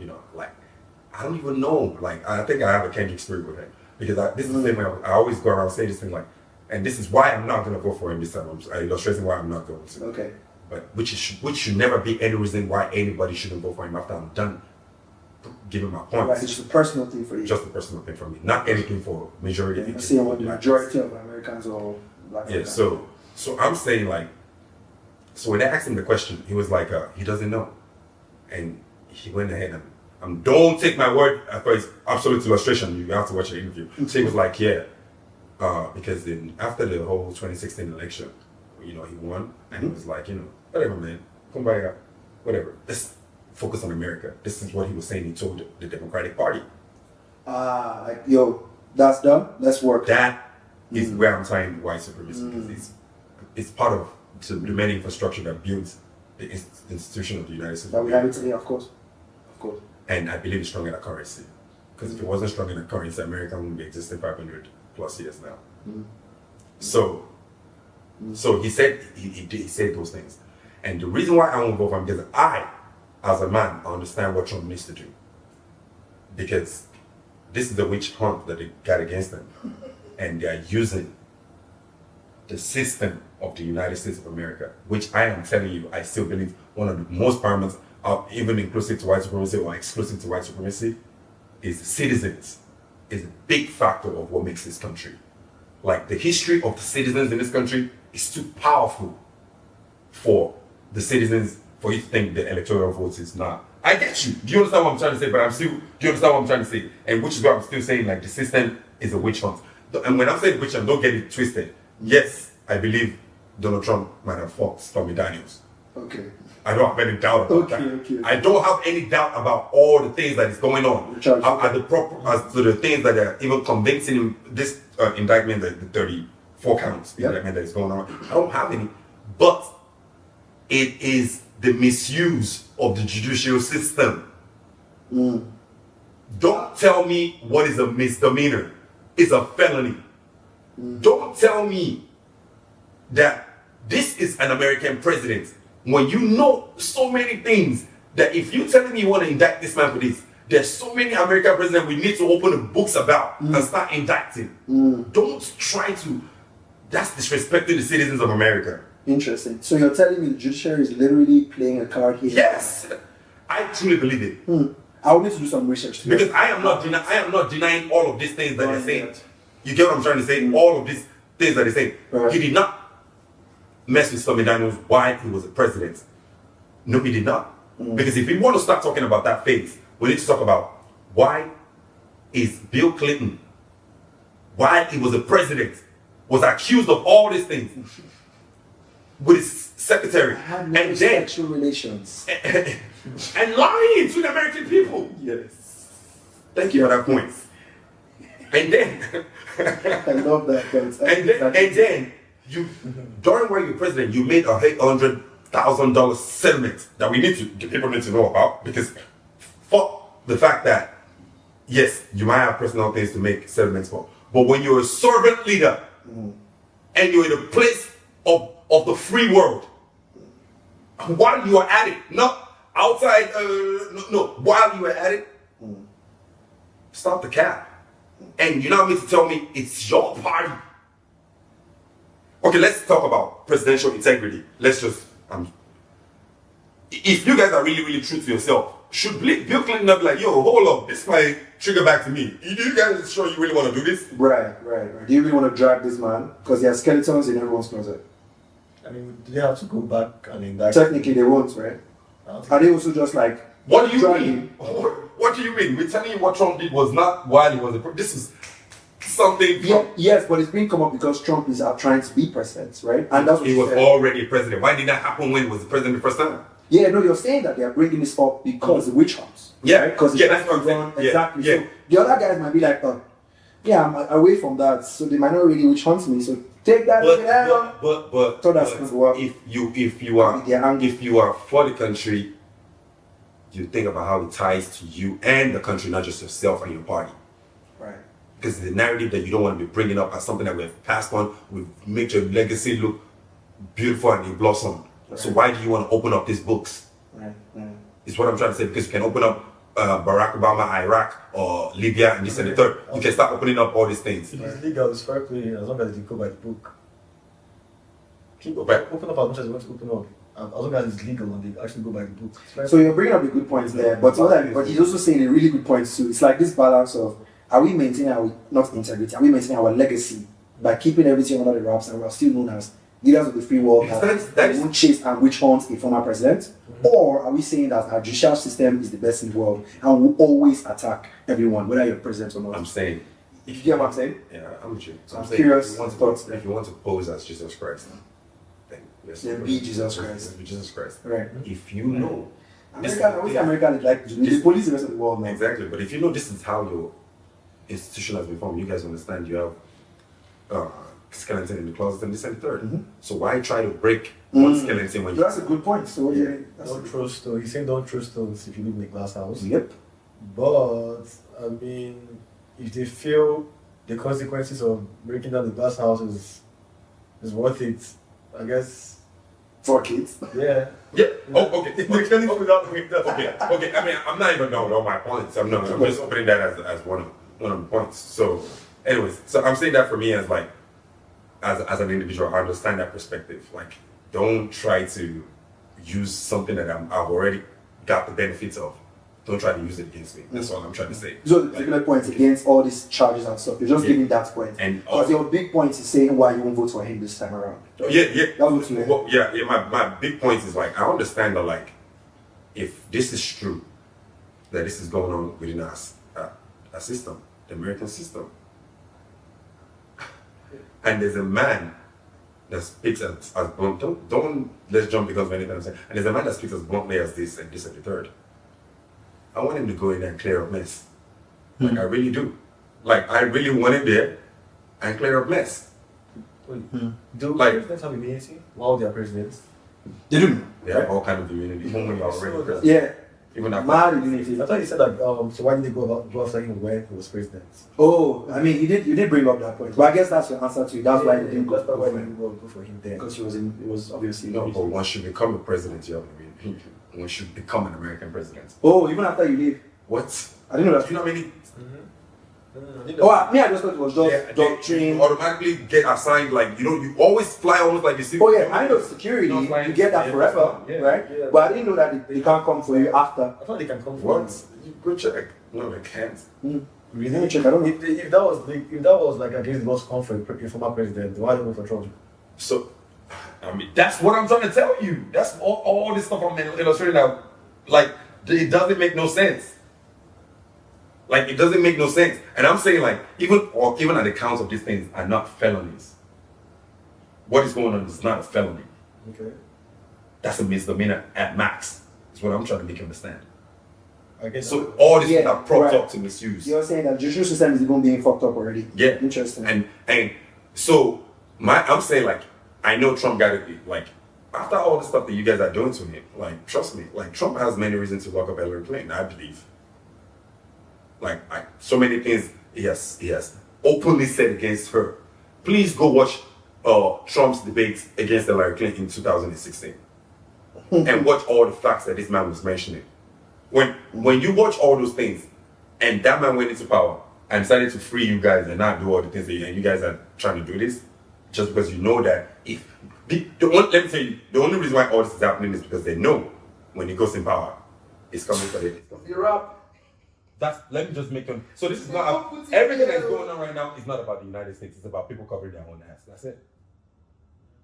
I don't even know. Like I think I have a Kendrick spirit with him because this is the same way I always go around say this thing and this is why I'm not gonna vote for him this time. I'm illustrating why I'm not going to. Okay. But which should never be any reason why anybody shouldn't vote for him after I'm done giving my points. Right, it's just a personal thing for you. Just a personal thing for me, not anything for majority. Yeah, seeing what the majority of Americans or black Americans. So I'm saying so when they asked him the question, he was like, he doesn't know. And he went ahead and, don't take my word for his absolute illustration, you have to watch the interview. So he was like, because after the whole 2016 election, he won, and he was like, whatever man, come by, whatever, let's focus on America. This is what he was saying, he told the Democratic Party. That's done, let's work. That is where I'm tying white supremacy, because it's part of the many infrastructure that builds the institution of the United States. That we have it today, of course. And I believe it's stronger than currency. Because if it wasn't stronger than currency, America wouldn't be existing 500 plus years now. So he said he said those things. And the reason why I won't vote for him, because I, as a man, understand what Trump needs to do. Because this is the witch hunt that they got against them. And they are using the system of the United States of America, which I am telling you, I still believe one of the most paramount, even inclusive to white supremacy or exclusive to white supremacy, is the citizens, is a big factor of what makes this country. Like the history of the citizens in this country is too powerful for the citizens, for you to think the electoral vote is not. I get you. Do you understand what I'm trying to say? But do you understand what I'm trying to say? And which is why I'm still saying the system is a witch hunt. And when I'm saying witch hunt, don't get it twisted. Yes, I believe Donald Trump might have fought Stormy Daniels. Okay. I don't have any doubt about that. Okay. I don't have any doubt about all the things that is going on. As to the things that are even convincing him, this indictment, the 34 counts indictment that is going on. I don't have any. But it is the misuse of the judicial system. Don't tell me what is a misdemeanor. It's a felony. Don't tell me that this is an American president when you know so many things that if you're telling me you want to indict this man for this, there's so many American presidents we need to open the books about and start indicting. Don't try to. That's disrespecting the citizens of America. Interesting. So you're telling me the judiciary is literally playing a card here? Yes, I truly believe it. I will need to do some research because I am not denying all of these things that they're saying. You get what I'm trying to say? All of these things that they're saying. He did not mess with Stormy Daniels while he was a president. No, he did not. Because if we want to start talking about that phase, we need to talk about why is Bill Clinton, while he was a president, was accused of all these things with his secretary and sexual relations and lying to the American people. Yes. Thank you for that point. And then I love that point. And then you, during when you were president, you made a $800,000 settlement that the people need to know about, because fuck the fact that yes, you might have personal things to make settlements for, but when you're a servant leader and you're in a place of the free world, while you are at it, not outside, while you are at it, stop the cap. And you're not meant to tell me it's your party. Okay, let's talk about presidential integrity. Let's just, if you guys are really, really true to yourself, should Bill Clinton not be like, yo, hold up, this might trigger back to me. Do you guys sure you really want to do this? Right. Do you really want to drag this man? Because there are skeletons in everyone's closet. I mean, do they have to go back and indict? Technically, they won't, right? Are they also just like, what do you mean? What do you mean? We're telling you what Trump did was not while he was this is something. Yes, but it's being come up because Trump is trying to be president, right? And that's what he was already president. Why did that happen when he was the president the first time? Yeah, no, you're saying that they are bringing this up because the witch hunts. Yeah, because that's what I'm saying. Exactly. Yeah. So the other guys might be like, I'm away from that, so they might not really witch hunt me. So take that. But so that's work. If you are for the country, you think about how it ties to you and the country, not just yourself and your party. Right. Because the narrative that you don't want to be bringing up as something that we have passed on, we've made your legacy look beautiful and it blossom. Right. So why do you want to open up these books? Right. Is what I'm trying to say. Because you can open up Barack Obama, Iraq, or Libya, and this and the third. You can start opening up all these things. If it's legal, it's fair play as long as you go by the book. Open up as much as you want to open up. As long as it's legal and they actually go by the book. So you're bringing up a good point there, but he's also saying a really good point too. It's like this balance of, are we maintaining our, not integrity, are we maintaining our legacy by keeping everything under the wraps and we're still known as leaders of the free world that won't chase and witch hunt a former president? Or are we saying that our judicial system is the best in the world and will always attack everyone, whether you're president or not? I'm saying, if you get what I'm saying? Yeah, I'm with you. So I'm curious. If you want to pose as Jesus Christ, then be Jesus Christ. Be Jesus Christ. Right. If you know, America is like the police the rest of the world now. Exactly, but if you know this is how your institution has been formed, you guys understand you have skeleton in the closet and this and the third. So why try to break one skeleton when that's a good point. So don't throw stones. He's saying don't throw stones if you live in a glass house. Yep. But I mean, if they feel the consequences of breaking down the glass house is worth it, I guess. For kids. Yeah. Yeah. Oh, okay. They can put that with that. Okay. I mean, I'm not even done with all my points. I'm just opening that as one of the points. So, anyways, I'm saying that for me as like, as an individual, I understand that perspective. Like, don't try to use something that I've already got the benefits of. Don't try to use it against me. That's all I'm trying to say. So the particular points against all these charges and stuff, you're just giving that point. And because your big point is saying why you won't vote for him this time around. Yeah. That's what you mean. Well, yeah. My big point is like, I understand that like, if this is true, that this is going on within our system, the American system, and there's a man that speaks as blunt. Don't let's jump because of anything I'm saying. And there's a man that speaks as bluntly as this and this and the third. I want him to go in there and clear up mess. Like I really do. Like I really want him there and clear up mess. Do Like- presidents have immunity while they are presidents? They do. They have all kind of immunity. Even when you're already president. Yeah. Even after. Mad immunity. I thought you said like, so why did they go after him when he was president? Oh, I mean, you did bring up that point. But I guess that's your answer to it. That's why you didn't go That's why for they him. didn't go for him then. Because it was obviously No, but once you become a president, you have immunity. Once you become an American president. Oh, even after you leave. What? I didn't know Do that. you know how many? Oh, I just thought it was just Yeah, doctrine. you automatically get assigned, like, you always fly almost like you see. Oh yeah, I know security. Not flying- You get that yeah, forever, yeah, right? yeah. But I didn't know that they can't come for you after. I thought they can come for What? You go check. No, they can't. Really? Let me check. I don't know. If that was like against God's comfort, a former president, why don't we control him? So, I mean, that's what I'm trying to tell you. That's all this stuff I'm illustrating now. Like, it doesn't make no sense. Like, it doesn't make no sense. And I'm saying, like, even at the counts of these things are not felonies. What is going on is not a felony. Okay. That's a misdemeanor at max. Is what I'm trying to make you understand. I guess So all this Yeah, things are propped right. up to misuse. You're saying that judicial system is even being fucked up already. Yeah. Interesting. And so I'm saying, like, I know Trump got it, like, after all the stuff that you guys are doing to him, like, trust me, like, Trump has many reasons to lock up Hillary Clinton, I believe. Like, so many things he has openly said against her. Please go watch Trump's debates against Hillary Clinton in 2016 and watch all the facts that this man was mentioning. When you watch all those things and that man went into power and decided to free you guys and not do all the things that and you guys are trying to do this, just because you know that let me tell you, the only reason why all this is happening is because they know when he goes in power, it's coming for them. You're up. Let me just make them. So this is not everything that's going on right now is not about the United States. It's about people covering their own ass. That's it.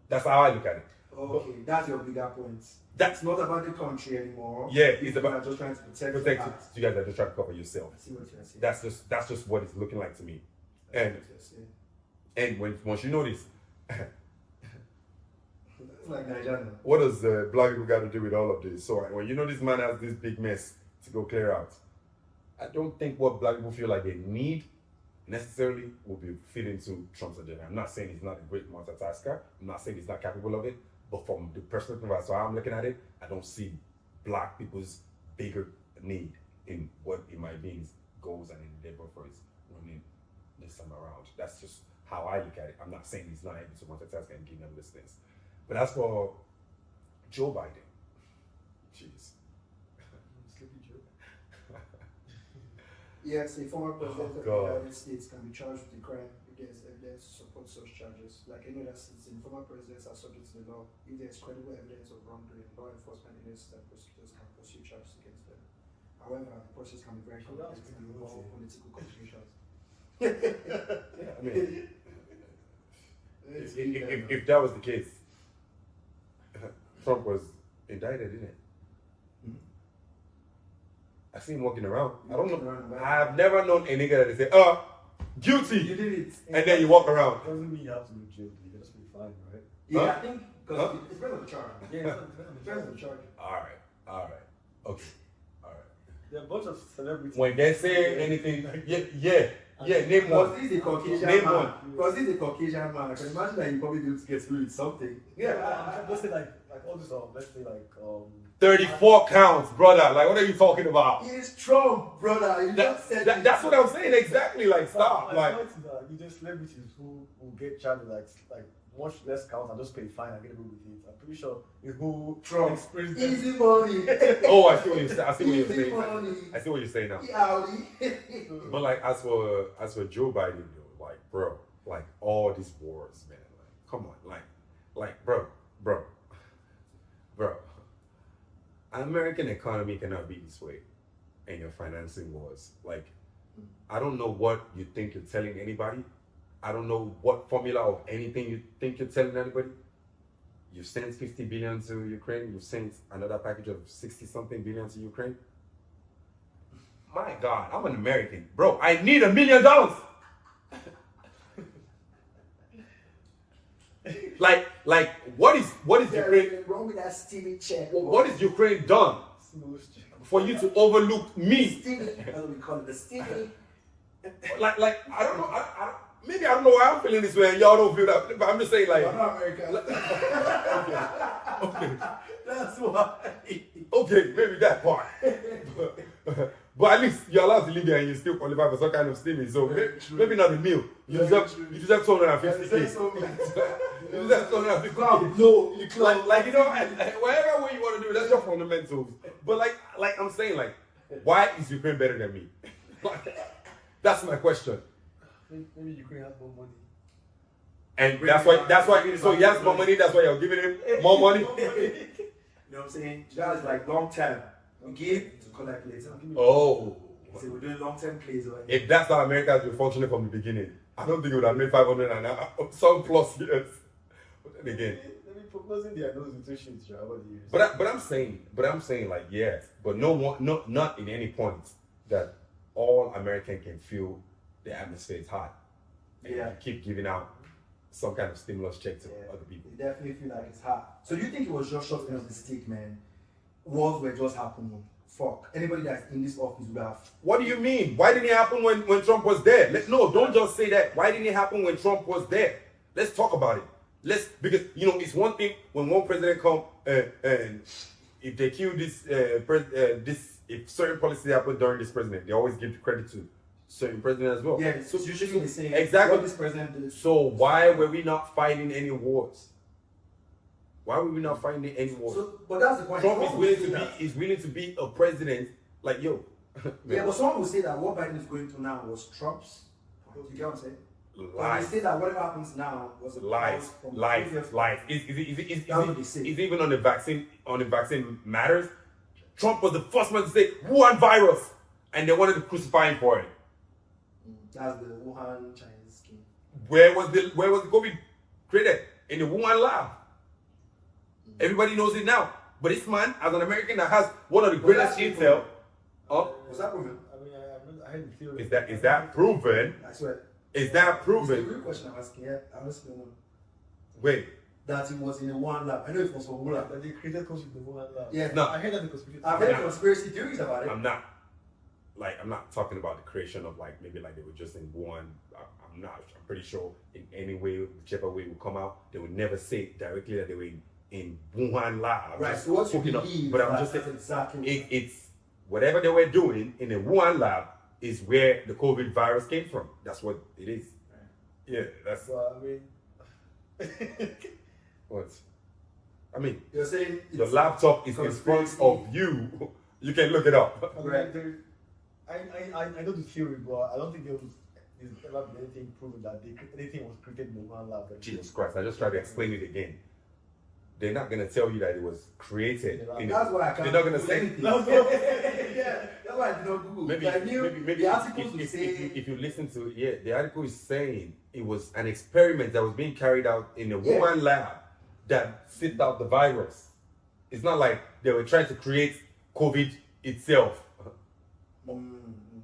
That's how I look at it. Okay, that's your bigger point. That's Not about the country anymore. Yeah, it's People about are just trying to protect protect the it. You guys are just trying to cover yourself. I see what you're saying. That's just what it's looking like to me. I see And what you're saying. once you know this, It's like Nigeria. what does black people got to do with all of this? So when you know this man has this big mess to go clear out, I don't think what black people feel like they need necessarily will be feeding to Trump's agenda. I'm not saying he's not a great multitasker. I'm not saying he's not capable of it. But from the perspective of how I'm looking at it, I don't see black people's bigger need in what it might be his goals and endeavor for his running this time around. That's just how I look at it. I'm not saying he's not able to multitask and give them these things. But as for Joe Biden, jeez. Sleepy Joe. Yes, a former president of the God. United States can be charged with a crime if there is evidence to support such charges. Like any other citizen, former presidents are subject to the law. If there is credible evidence of wrongdoing, law enforcement agencies and prosecutors can pursue charges against them. However, the process can be very complex and involve political complications. Yeah, I mean, if that was the case, Trump was indicted, didn't it? I see him walking around. I don't know. I've never known a nigga that they say, guilty. You did it. And then you walk around. Doesn't mean you have to be jailed. You can just be fine, right? Yeah, Huh? I think because Huh? it depends on the charge. Yeah, It depends on the charge. Alright. Okay. Alright. there are a bunch of celebrities. When they say anything, name one. Because this is a Caucasian Name man. one. Because this is a Caucasian man. I can imagine that you probably be able to get through with something. Let's say like all this let's say like 34 counts, brother. Like, what are you talking about? It's Trump, brother. You just said it. That's what I'm saying. Exactly. Like, stop. Like, you just celebrities who get charged with like much less count and just pay fine and get away with it. I'm pretty sure it's who Trump. experienced Easy money. oh, I see what you're saying. I see what you're Easy saying. money. I see what you're saying now. Audi. But like, as for Joe Biden, though, like, bro, like all these wars, man. Like, come on, like, bro. An American economy cannot be this way, and your financing wars. Like, I don't know what you think you're telling anybody. I don't know what formula of anything you think you're telling anybody. You've sent 50 billion to Ukraine. You've sent another package of 60-something billion to Ukraine. My God, I'm an American, bro. I need $1 million. Like what is Ukraine? There's wrong with that Stevie check. What is Ukraine done for you to overlook me? Stevie, that's what we call it, the Stevie. Like I don't know. Maybe I don't know why I'm feeling this way, and y'all don't feel that. But I'm just saying, like, I'm not American. okay, That's why. okay, maybe that part. But at least you're allowed to live there and you still qualify for some kind of stemming. So maybe not the meal. You deserve 250K. You deserve 250K. No, you can't. Like you know, whatever way you want to do, that's your fundamentals. But like I'm saying, like, why is Ukraine better than me? That's my question. Maybe Ukraine has more money. And that's why. So he has more money. That's why you're giving him more money. You know what I'm saying? That is like long term. We give to collect later. Oh. So we're doing long term plays over here. If that's how America has been functioning from the beginning, I don't think it would have made 500 and some plus years. But then again. Let me prognosing their nose with 2 shits, over the years. But I'm saying like, yeah, but not in any point that all American can feel the atmosphere is hot. And Yeah. you keep giving out some kind of stimulus check to other people. You definitely feel like it's hot. So you think it was just short end of the stick, man? Wars were just happening. Fuck. Anybody that's in this office would have. What do you mean? Why didn't it happen when Trump was there? No, don't just say that. Why didn't it happen when Trump was there? Let's talk about it. Because it's one thing when one president come and if they kill this if certain policies happen during this president, they always give the credit to certain president as well. Yeah, so usually they say exactly what this president did. So why were we not fighting any wars? Why were we not fighting any wars? So, but that's the point. Trump is willing to be a president like yo. Yeah, but someone will say that what Biden is going through now was Trump's. You get what I'm saying? Lies. They say that whatever happens now was a Lies. from Lies. previous- That's what they say. It's even on the vaccine matters. Trump was the first one to say Wuhan virus, and they wanted to crucify him for it. That's the Wuhan Chinese scheme. Where was the COVID created? In the Wuhan lab. Everybody knows it now. But this man, as an American that has one of the greatest intel, Was that proven? I mean, I heard the theory. is that proven? I swear. Is that It's the proven? real question I'm asking. Yeah, I honestly don't know. Wait. That it was in a Wuhan lab. I know it was from Wuhan. That they created close with the Wuhan lab. Yeah. No. I heard that the conspiracy. I've heard conspiracy theories about it. I'm not talking about the creation of maybe they were just in Wuhan. I'm pretty sure in any way, whichever way it would come out, they would never say directly that they were in Wuhan lab. Right. So what you Cooking up. believe? But I'm that just that's saying exactly. it's whatever they were doing in the Wuhan lab is where the COVID virus came from. That's what it is. Right. Yeah, that's So, I mean, what. I mean, You're saying the it's laptop is in front conspiracy. of you. You can look it up. Right. I know the theory, but I don't think there's ever been anything proven that anything was created in the Wuhan lab. Jesus Christ! I just tried to explain it again. They're not gonna tell you that it was created. That's why I can't. They're not gonna Google say. anything. Yeah, that's why I did not Google. Maybe, But I knew maybe the articles would if, say. if you listen to it, the article is saying it was an experiment that was being carried out in a Yeah. Wuhan lab that sent out the virus. It's not like they were trying to create COVID itself.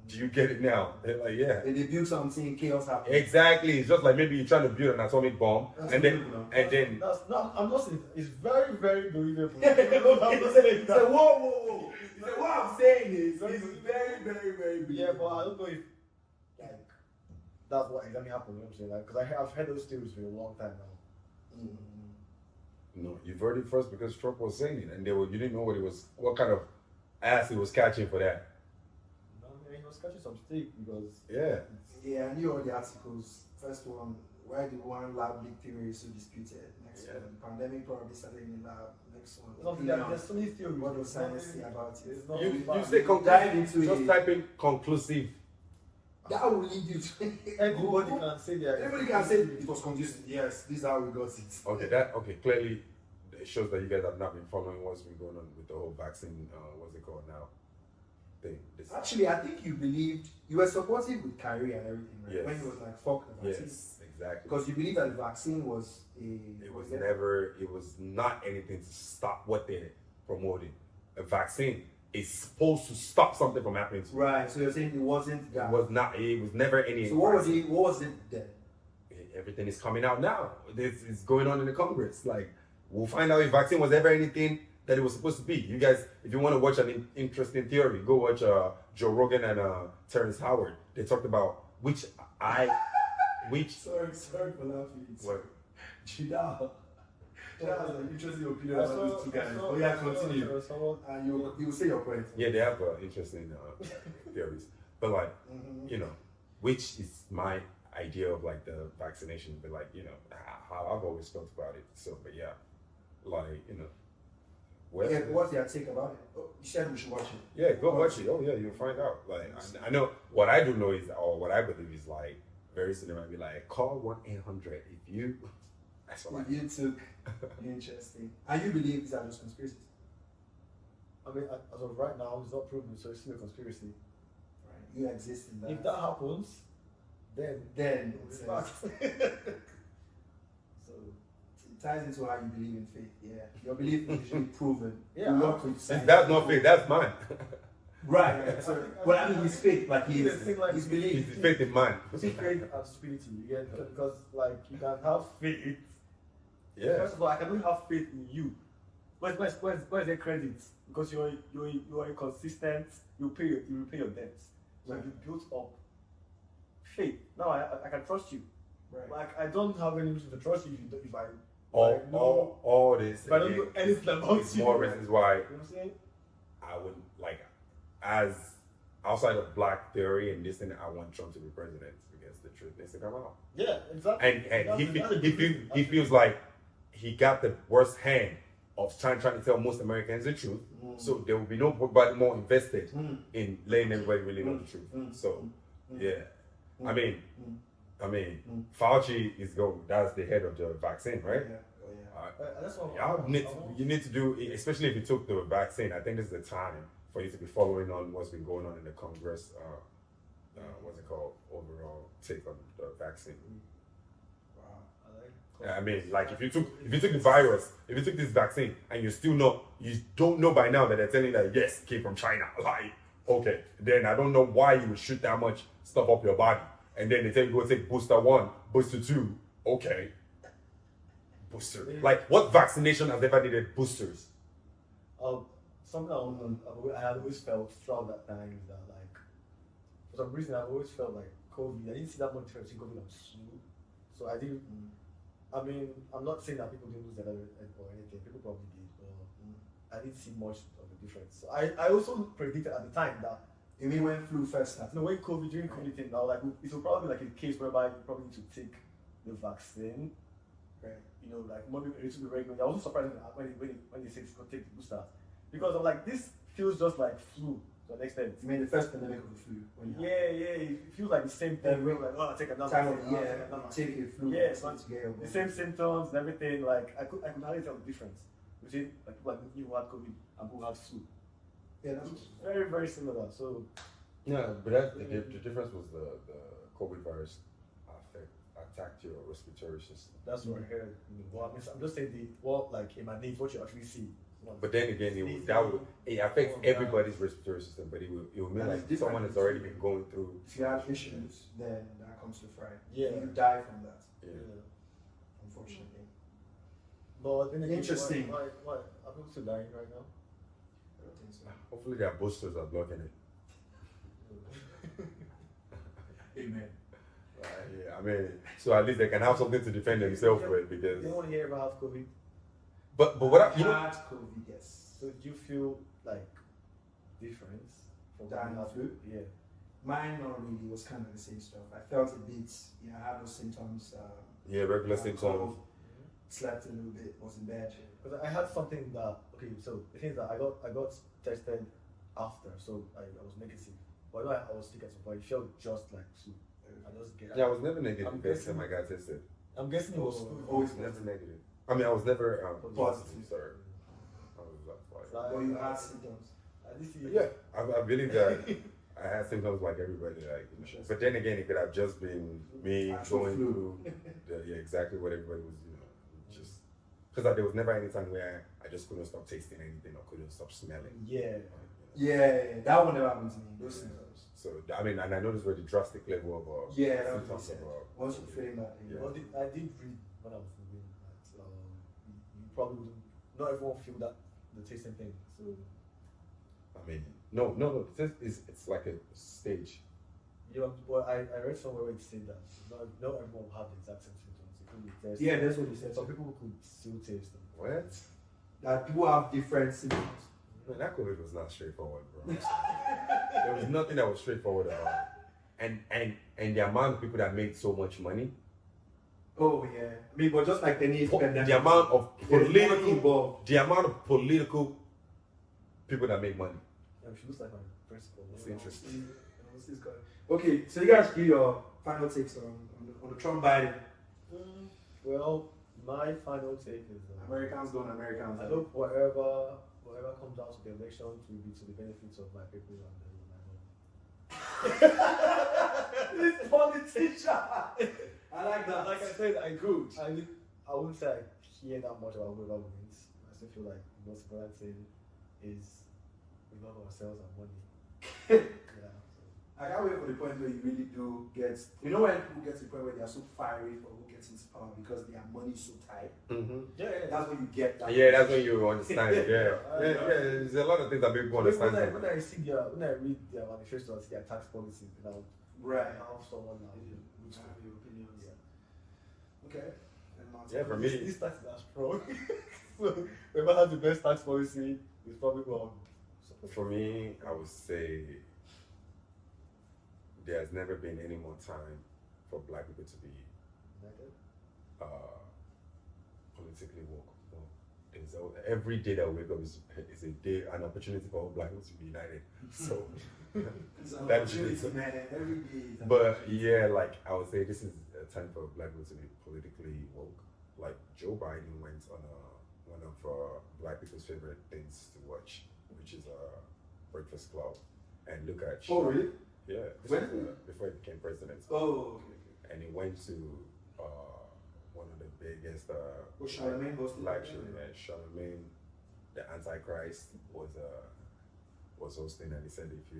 Do you get it now? They're like, yeah. They built something, chaos happened. Exactly. It's just like maybe you're trying to build an atomic bomb, That's and then believable. and then That's not. I'm not saying it's very, very believable. I'm not saying that. Whoa. So what I'm saying is, it's very, very, very big. Yeah, but I don't know if like that's what exactly happened. You know what I'm saying? Like, because I've heard those theories for a long time now. no, you've heard it first because Trump was saying it, and you didn't know what kind of ass he was catching for that. No, I mean, he was catching some stick because Yeah. Yeah, I knew all the articles. First one, why the one lab leak theory is so disputed. Next Yeah. one, pandemic probably started in the lab. Next one, there's so many theories. what does There's science nothing- say about it? It's not You fact. say Dive conclusive. into Just it. type in conclusive. That will lead you to Everybody can say that. Everybody can say it was confusing. Yes, this is how we got it. Okay. Clearly, it shows that you guys have not been following what's been going on with the whole vaccine. What's it called now? Thing. Actually, I think you were supportive with Kyrie and everything, right? Yes. When he was like, fuck the vaccine. Yes, exactly. Because you believe that the vaccine was It was not anything to stop what they're promoting. A vaccine is supposed to stop something from happening to you. right. So you're saying it wasn't that. It was never any. So what was it then? everything is coming out now. This is going on in the Congress. Like, we'll find out if vaccine was ever anything that it was supposed to be. You guys, if you want to watch an interesting theory, go watch Joe Rogan and Terrence Howard. They talked about which. Sorry for laughing. What? Chidal. Chidal has an interesting opinion about these two guys. Oh yeah, continue. And you say your point. Yeah, they have interesting theories. But like, you know, which is my idea of like the vaccination, but like, you know, how I've always felt about it. So, but yeah, like, you know. Yeah, what's your take about it? Oh, you said we should watch it. Yeah, go watch it. Oh yeah, you'll find out. Like, I know what I do know is, or what I believe is like, very soon it might be like, call 1-800 if you. That's what If you took. Interesting. And you believe these are just conspiracies? I mean, as of right now, it's not proven, so it's still a conspiracy. Right. You exist in that. If that happens, then it's it's fact. So it ties into how you believe in faith. Yeah, your belief is usually proven. Yeah, You work with science. That's not faith. That's mine. Right. So, well, I mean, his faith, like his It's belief. faith in mine. See, faith and stupidity, you get, because like you can have faith. Yeah. First of all, I can only have faith in you. Where's the credit? Because you're inconsistent. You repay your debts. So Right. you built up faith. Now I can trust you. Right. Like I don't have any reason to trust you if I All this. if I don't know anything about It's you. more reasons why You know what I'm saying? I would like, as outside of black theory and this thing, I want Trump to be president because the truth needs to come out. Yeah, exactly. And That's a good thing. he feels like he got the worst hand of trying to tell most Americans the truth. So there will be nobody more invested in letting everybody really know the truth. So yeah, I mean, Fauci is that's the head of the vaccine, right? Yeah. Oh yeah. That's what You need to do, especially if you took the vaccine. I think this is the time for you to be following on what's been going on in the Congress. What's it called? Overall take on the vaccine. Wow. I mean, like if you took the virus, if you took this vaccine, and you don't know by now that they're telling you that yes, it came from China. Like, okay, then I don't know why you would shoot that much stuff up your body, and then they tell you go take booster 1, booster 2. Okay. Booster. Like, what vaccination has ever needed boosters? Something I had always felt throughout that time is that, like, for some reason, I've always felt like COVID. I didn't see that much difference in COVID and flu. So I didn't. I mean, I'm not saying that people didn't lose their life or anything. People probably did, but I didn't see much of a difference. So I also predicted at the time that. You mean when flu first started? No, when during COVID thing, now like it will probably be like a case whereby you probably need to take the vaccine. Right. You know, like maybe a little bit regular. I wasn't surprised when they said it's going to take the booster, because I'm like, this feels just like flu to an extent. You mean the first pandemic of the flu? Yeah, it feels like the same thing. We're like, oh, take another Time thing, of take a flu. Yeah, the same symptoms and everything. Like I could hardly tell the difference between like people like you who had COVID and who had flu. Yeah, that's Very, very similar. So Yeah, but the difference was the COVID virus attacked your respiratory system. that's what I heard. Well, I'm just saying what you actually see. But then again, it affects everybody's respiratory system. But it will mean And like it's different. someone has already been going through. If you have issues, then that comes to fry. Yeah. You die from that, Yeah. unfortunately. But then again, Interesting. Why are people still dying right now? I don't think so. Hopefully, their boosters are blocking it. Amen. Yeah, I mean, so at least they can have something to defend themselves with because. Anyone here ever have COVID? But what you know, Had COVID, yes. So do you feel like difference from Than when you flu? Yeah. Mine not really, was kind of the same stuff. I felt a bit, I had those symptoms. yeah, regular symptoms. cold, slept a little bit, was in bed. Because I had something that so the thing is that I got tested after, so I was negative. But I know I was sick at some point. It felt just like flu. I just get. Yeah, I was never negative. I'm The first guessing- time I got tested. I'm guessing it was flu. Always never negative. I mean, I was never Positive. Sorry. I was like, But you had symptoms. At least yeah, I believe that I had symptoms like everybody. Like, Interesting. but then again, it could have just been me Actual going flu. through exactly what everybody was, just because there was never any time where I just couldn't stop tasting anything or couldn't stop smelling. Yeah. Yeah, that one never happened to me. Those symptoms. So I mean, and I know this was the drastic level of Yeah, that was what symptoms he said. of Once you feeling that, Yeah. Well, I did read when I was reading that you probably wouldn't. Not everyone feel that the tasting pain. So I mean, no. It's like a stage. yeah, well, I read somewhere where it said that not everyone will have the exact same symptoms. It could be test. yeah, that's what he said. Some people could still taste them. What? That people have different symptoms. Man, that COVID was not straightforward, bro. There was nothing that was straightforward about it. And the amount of people that made so much money, Oh yeah, I mean, but just like any pandemic, the amount of there's money political, involved. the amount of political people that make money. Yeah, she looks like my principal. It's interesting. What's this guy? Okay, so you guys give your final takes on the Trump Biden. Well, my final take is Americans don't, Americans I don't. hope whatever comes out of the elections will be to the benefits of my people and This politician. I like that. Like I said, I wouldn't say I care that much about whoever wins. I still feel like the most important thing is we love ourselves and money. Yeah. I can't wait for the point where you really do get. You know when people get to the point where they are so fiery for who gets into power because their money is so tight. Mm-hmm. Yeah. That's when you get that. Yeah, that's when you understand. Yeah. There's a lot of things that people understand. When I read their manifesto and see their tax policies, you know, Right. how someone now Which have your opinions. Yeah. Okay. And Martin. Yeah, for me. These taxes are strong. So whoever has the best tax policy is probably wrong. For me, I would say there's never been any more time for black people to be politically woke. Every day that we wake up is a day, an opportunity for all black people to be united. So It's an that opportunity, is- man. Every day. is an But opportunity. yeah, like I would say this is a time for black people to be politically woke. Like Joe Biden went on one of black people's favorite things to watch, which is Breakfast Club, and look at Oh, really? Yeah, this When? was, before he became president. Oh, okay. And he went to one of the biggest Oh, Charlemagne hosted black that, shows. yeah. Yeah, Charlemagne, the Antichrist, was hosting, and he said, if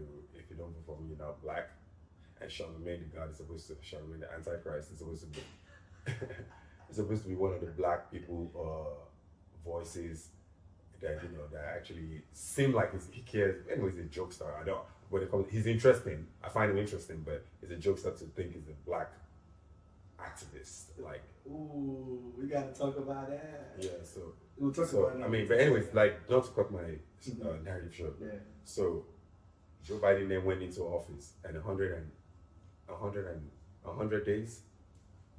you don't vote for me, you're not black. And Charlemagne, the God, is supposed to Charlemagne, the Antichrist, is supposed to be it's supposed to be one of the black people voices that that actually seem like he cares. Anyways, he's a jokester. I don't. What they call it. He's interesting. I find him interesting, but he's a jokester to think he's a black activist. Like, Ooh, we gotta talk about that. yeah. So We'll talk so about it. I mean, but anyways, like not to cut my narrative short. Yeah. So Joe Biden then went into office, and 100 days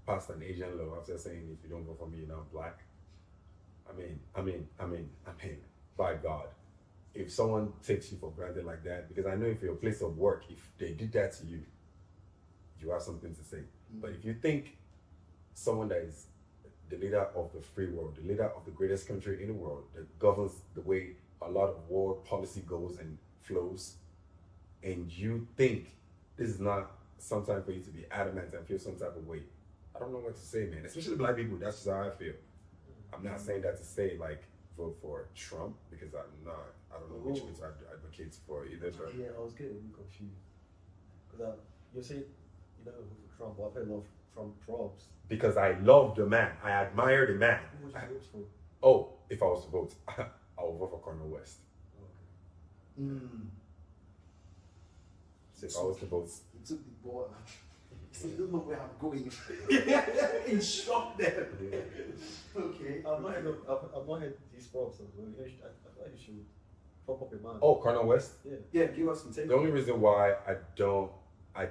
passed an Asian law after saying, if you don't vote for me, you're not black. I mean, by God, if someone takes you for granted like that, because I know if your place of work, if they did that to you, you have something to say. But if you think someone that is the leader of the free world, the leader of the greatest country in the world, that governs the way a lot of world policy goes and flows, and you think this is not some time for you to be adamant and feel some type of way, I don't know what to say, man. Especially black people, that's just how I feel. I'm not saying that to say like vote for Trump, because I don't know which way to advocate for either. But Yeah, I was getting a bit confused. Because you say you don't vote for Trump, but I've heard a lot of Trump trolls. because I love the man, I admire the man. Who would you vote for? Oh, if I was to vote, I would vote for Cornel West. Mm. So if I was to vote, He took the ball. So you don't know where I'm going. In shock there. Okay. I've not heard these props as well. I feel like you should prop up a man. oh, Cornel West. Yeah. Yeah, give us some take. The only reason why I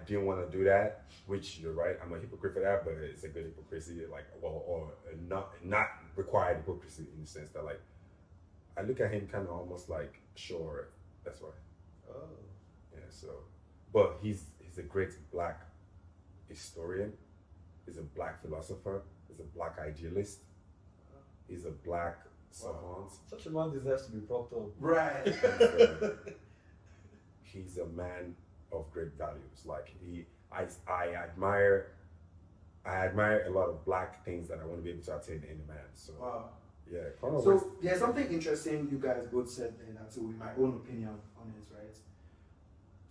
didn't want to do that, which you're right, I'm a hypocrite for that, but it's a good hypocrisy, like, well, or not required hypocrisy in the sense that, like, I look at him kind of almost like, sure, that's why. Oh. Yeah, so, but he's a great black historian, he's a black philosopher, he's a black idealist, he's a black savant. Such a man deserves to be propped up. Right. He's a man of great values. Like I admire a lot of black things that I want to be able to attain in a man. So Wow. yeah, Cornel So West. there's something interesting you guys both said, and that's in my own opinion on it, right?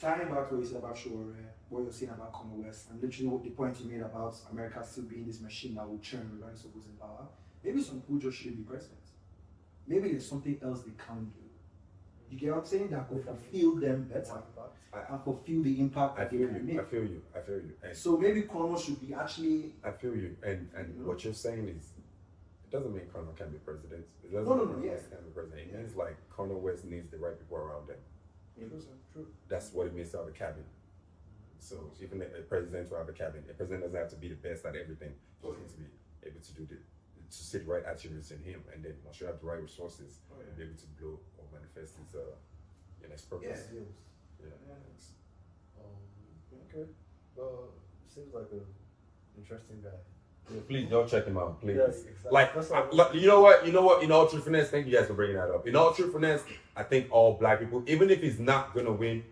tying back to what you said about Shore, what you're saying about Cornel West, and literally what the point you made about America still being this machine that will churn regardless of who's in power, maybe some people just shouldn't be president. Maybe there's something else they can do. You get what I'm saying? That could fulfill them better and fulfill the impact I that they feel can you. make. I feel you. I feel you. And So maybe Cornel should be actually. I feel you. And what you're saying is, it doesn't mean Cornel can be president. It doesn't No, mean no, Cornel yeah. West can be president. It means like Cornel West needs the right people around them. True. That's what it means to have a cabinet. So even a president will have a cabinet. A president doesn't have to be the best at everything. He just needs to be able to do to see the right attributes in him, and then once you have the right resources, you'll be able to blow or manifest his your next purpose. Yeah. Yeah. Okay. Well, seems like an interesting guy. Yeah, please don't check him out, please. Yes, exactly. Like, That's all. you know what? In all truthfulness, thank you guys for bringing that up. In all truthfulness, I think all black people, even if he's not gonna win,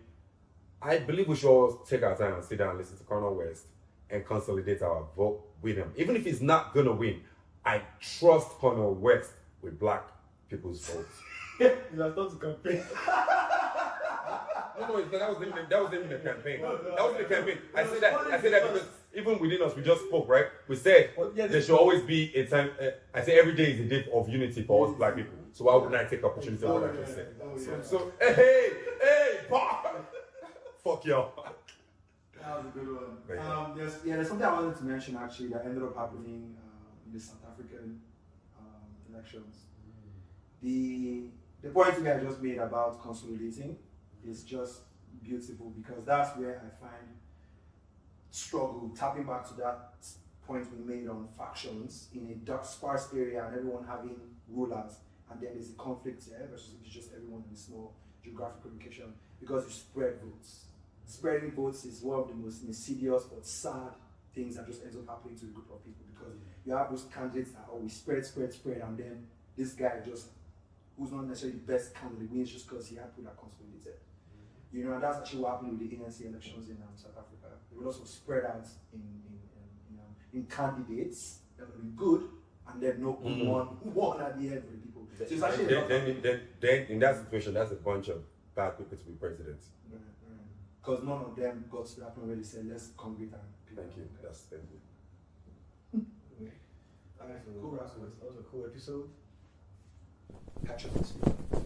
I believe we should all take our time and sit down and listen to Cornel West and consolidate our vote with him. Even if he's not gonna win, I trust Cornel West with black people's votes. You have to campaign. No, that wasn't even the campaign. That wasn't the campaign. I said that because even within us, we just spoke, right? We said there should always be a time. I say every day is a day of unity for us black people. So why wouldn't I take opportunity of what I just said? So hey, bar. Fuck y'all. That was a good one. But yeah. There's something I wanted to mention actually that ended up happening in the South African elections. The point you guys just made about consolidating is just beautiful because that's where I find struggle, tapping back to that point we made on factions in a dark, sparse area and everyone having rulers, and then there's a conflict there versus it's just everyone in a small geographic location because you spread votes. Spreading votes is one of the most insidious but sad things that just ends up happening to a group of people because you have those candidates that always spread, and then this guy just, who's not necessarily the best candidate, wins just because he had people that consolidated. You know, and that's actually what happened with the ANC elections in South Africa. They were also spread out in candidates that were good, and then no one at the end for the people. So it's actually then in that situation, that's a bunch of bad people to be president. Because none of them got to that point where they said, let's congregate and people. Thank you. That's thank you. Cool. That was a cool episode. Catch you next week.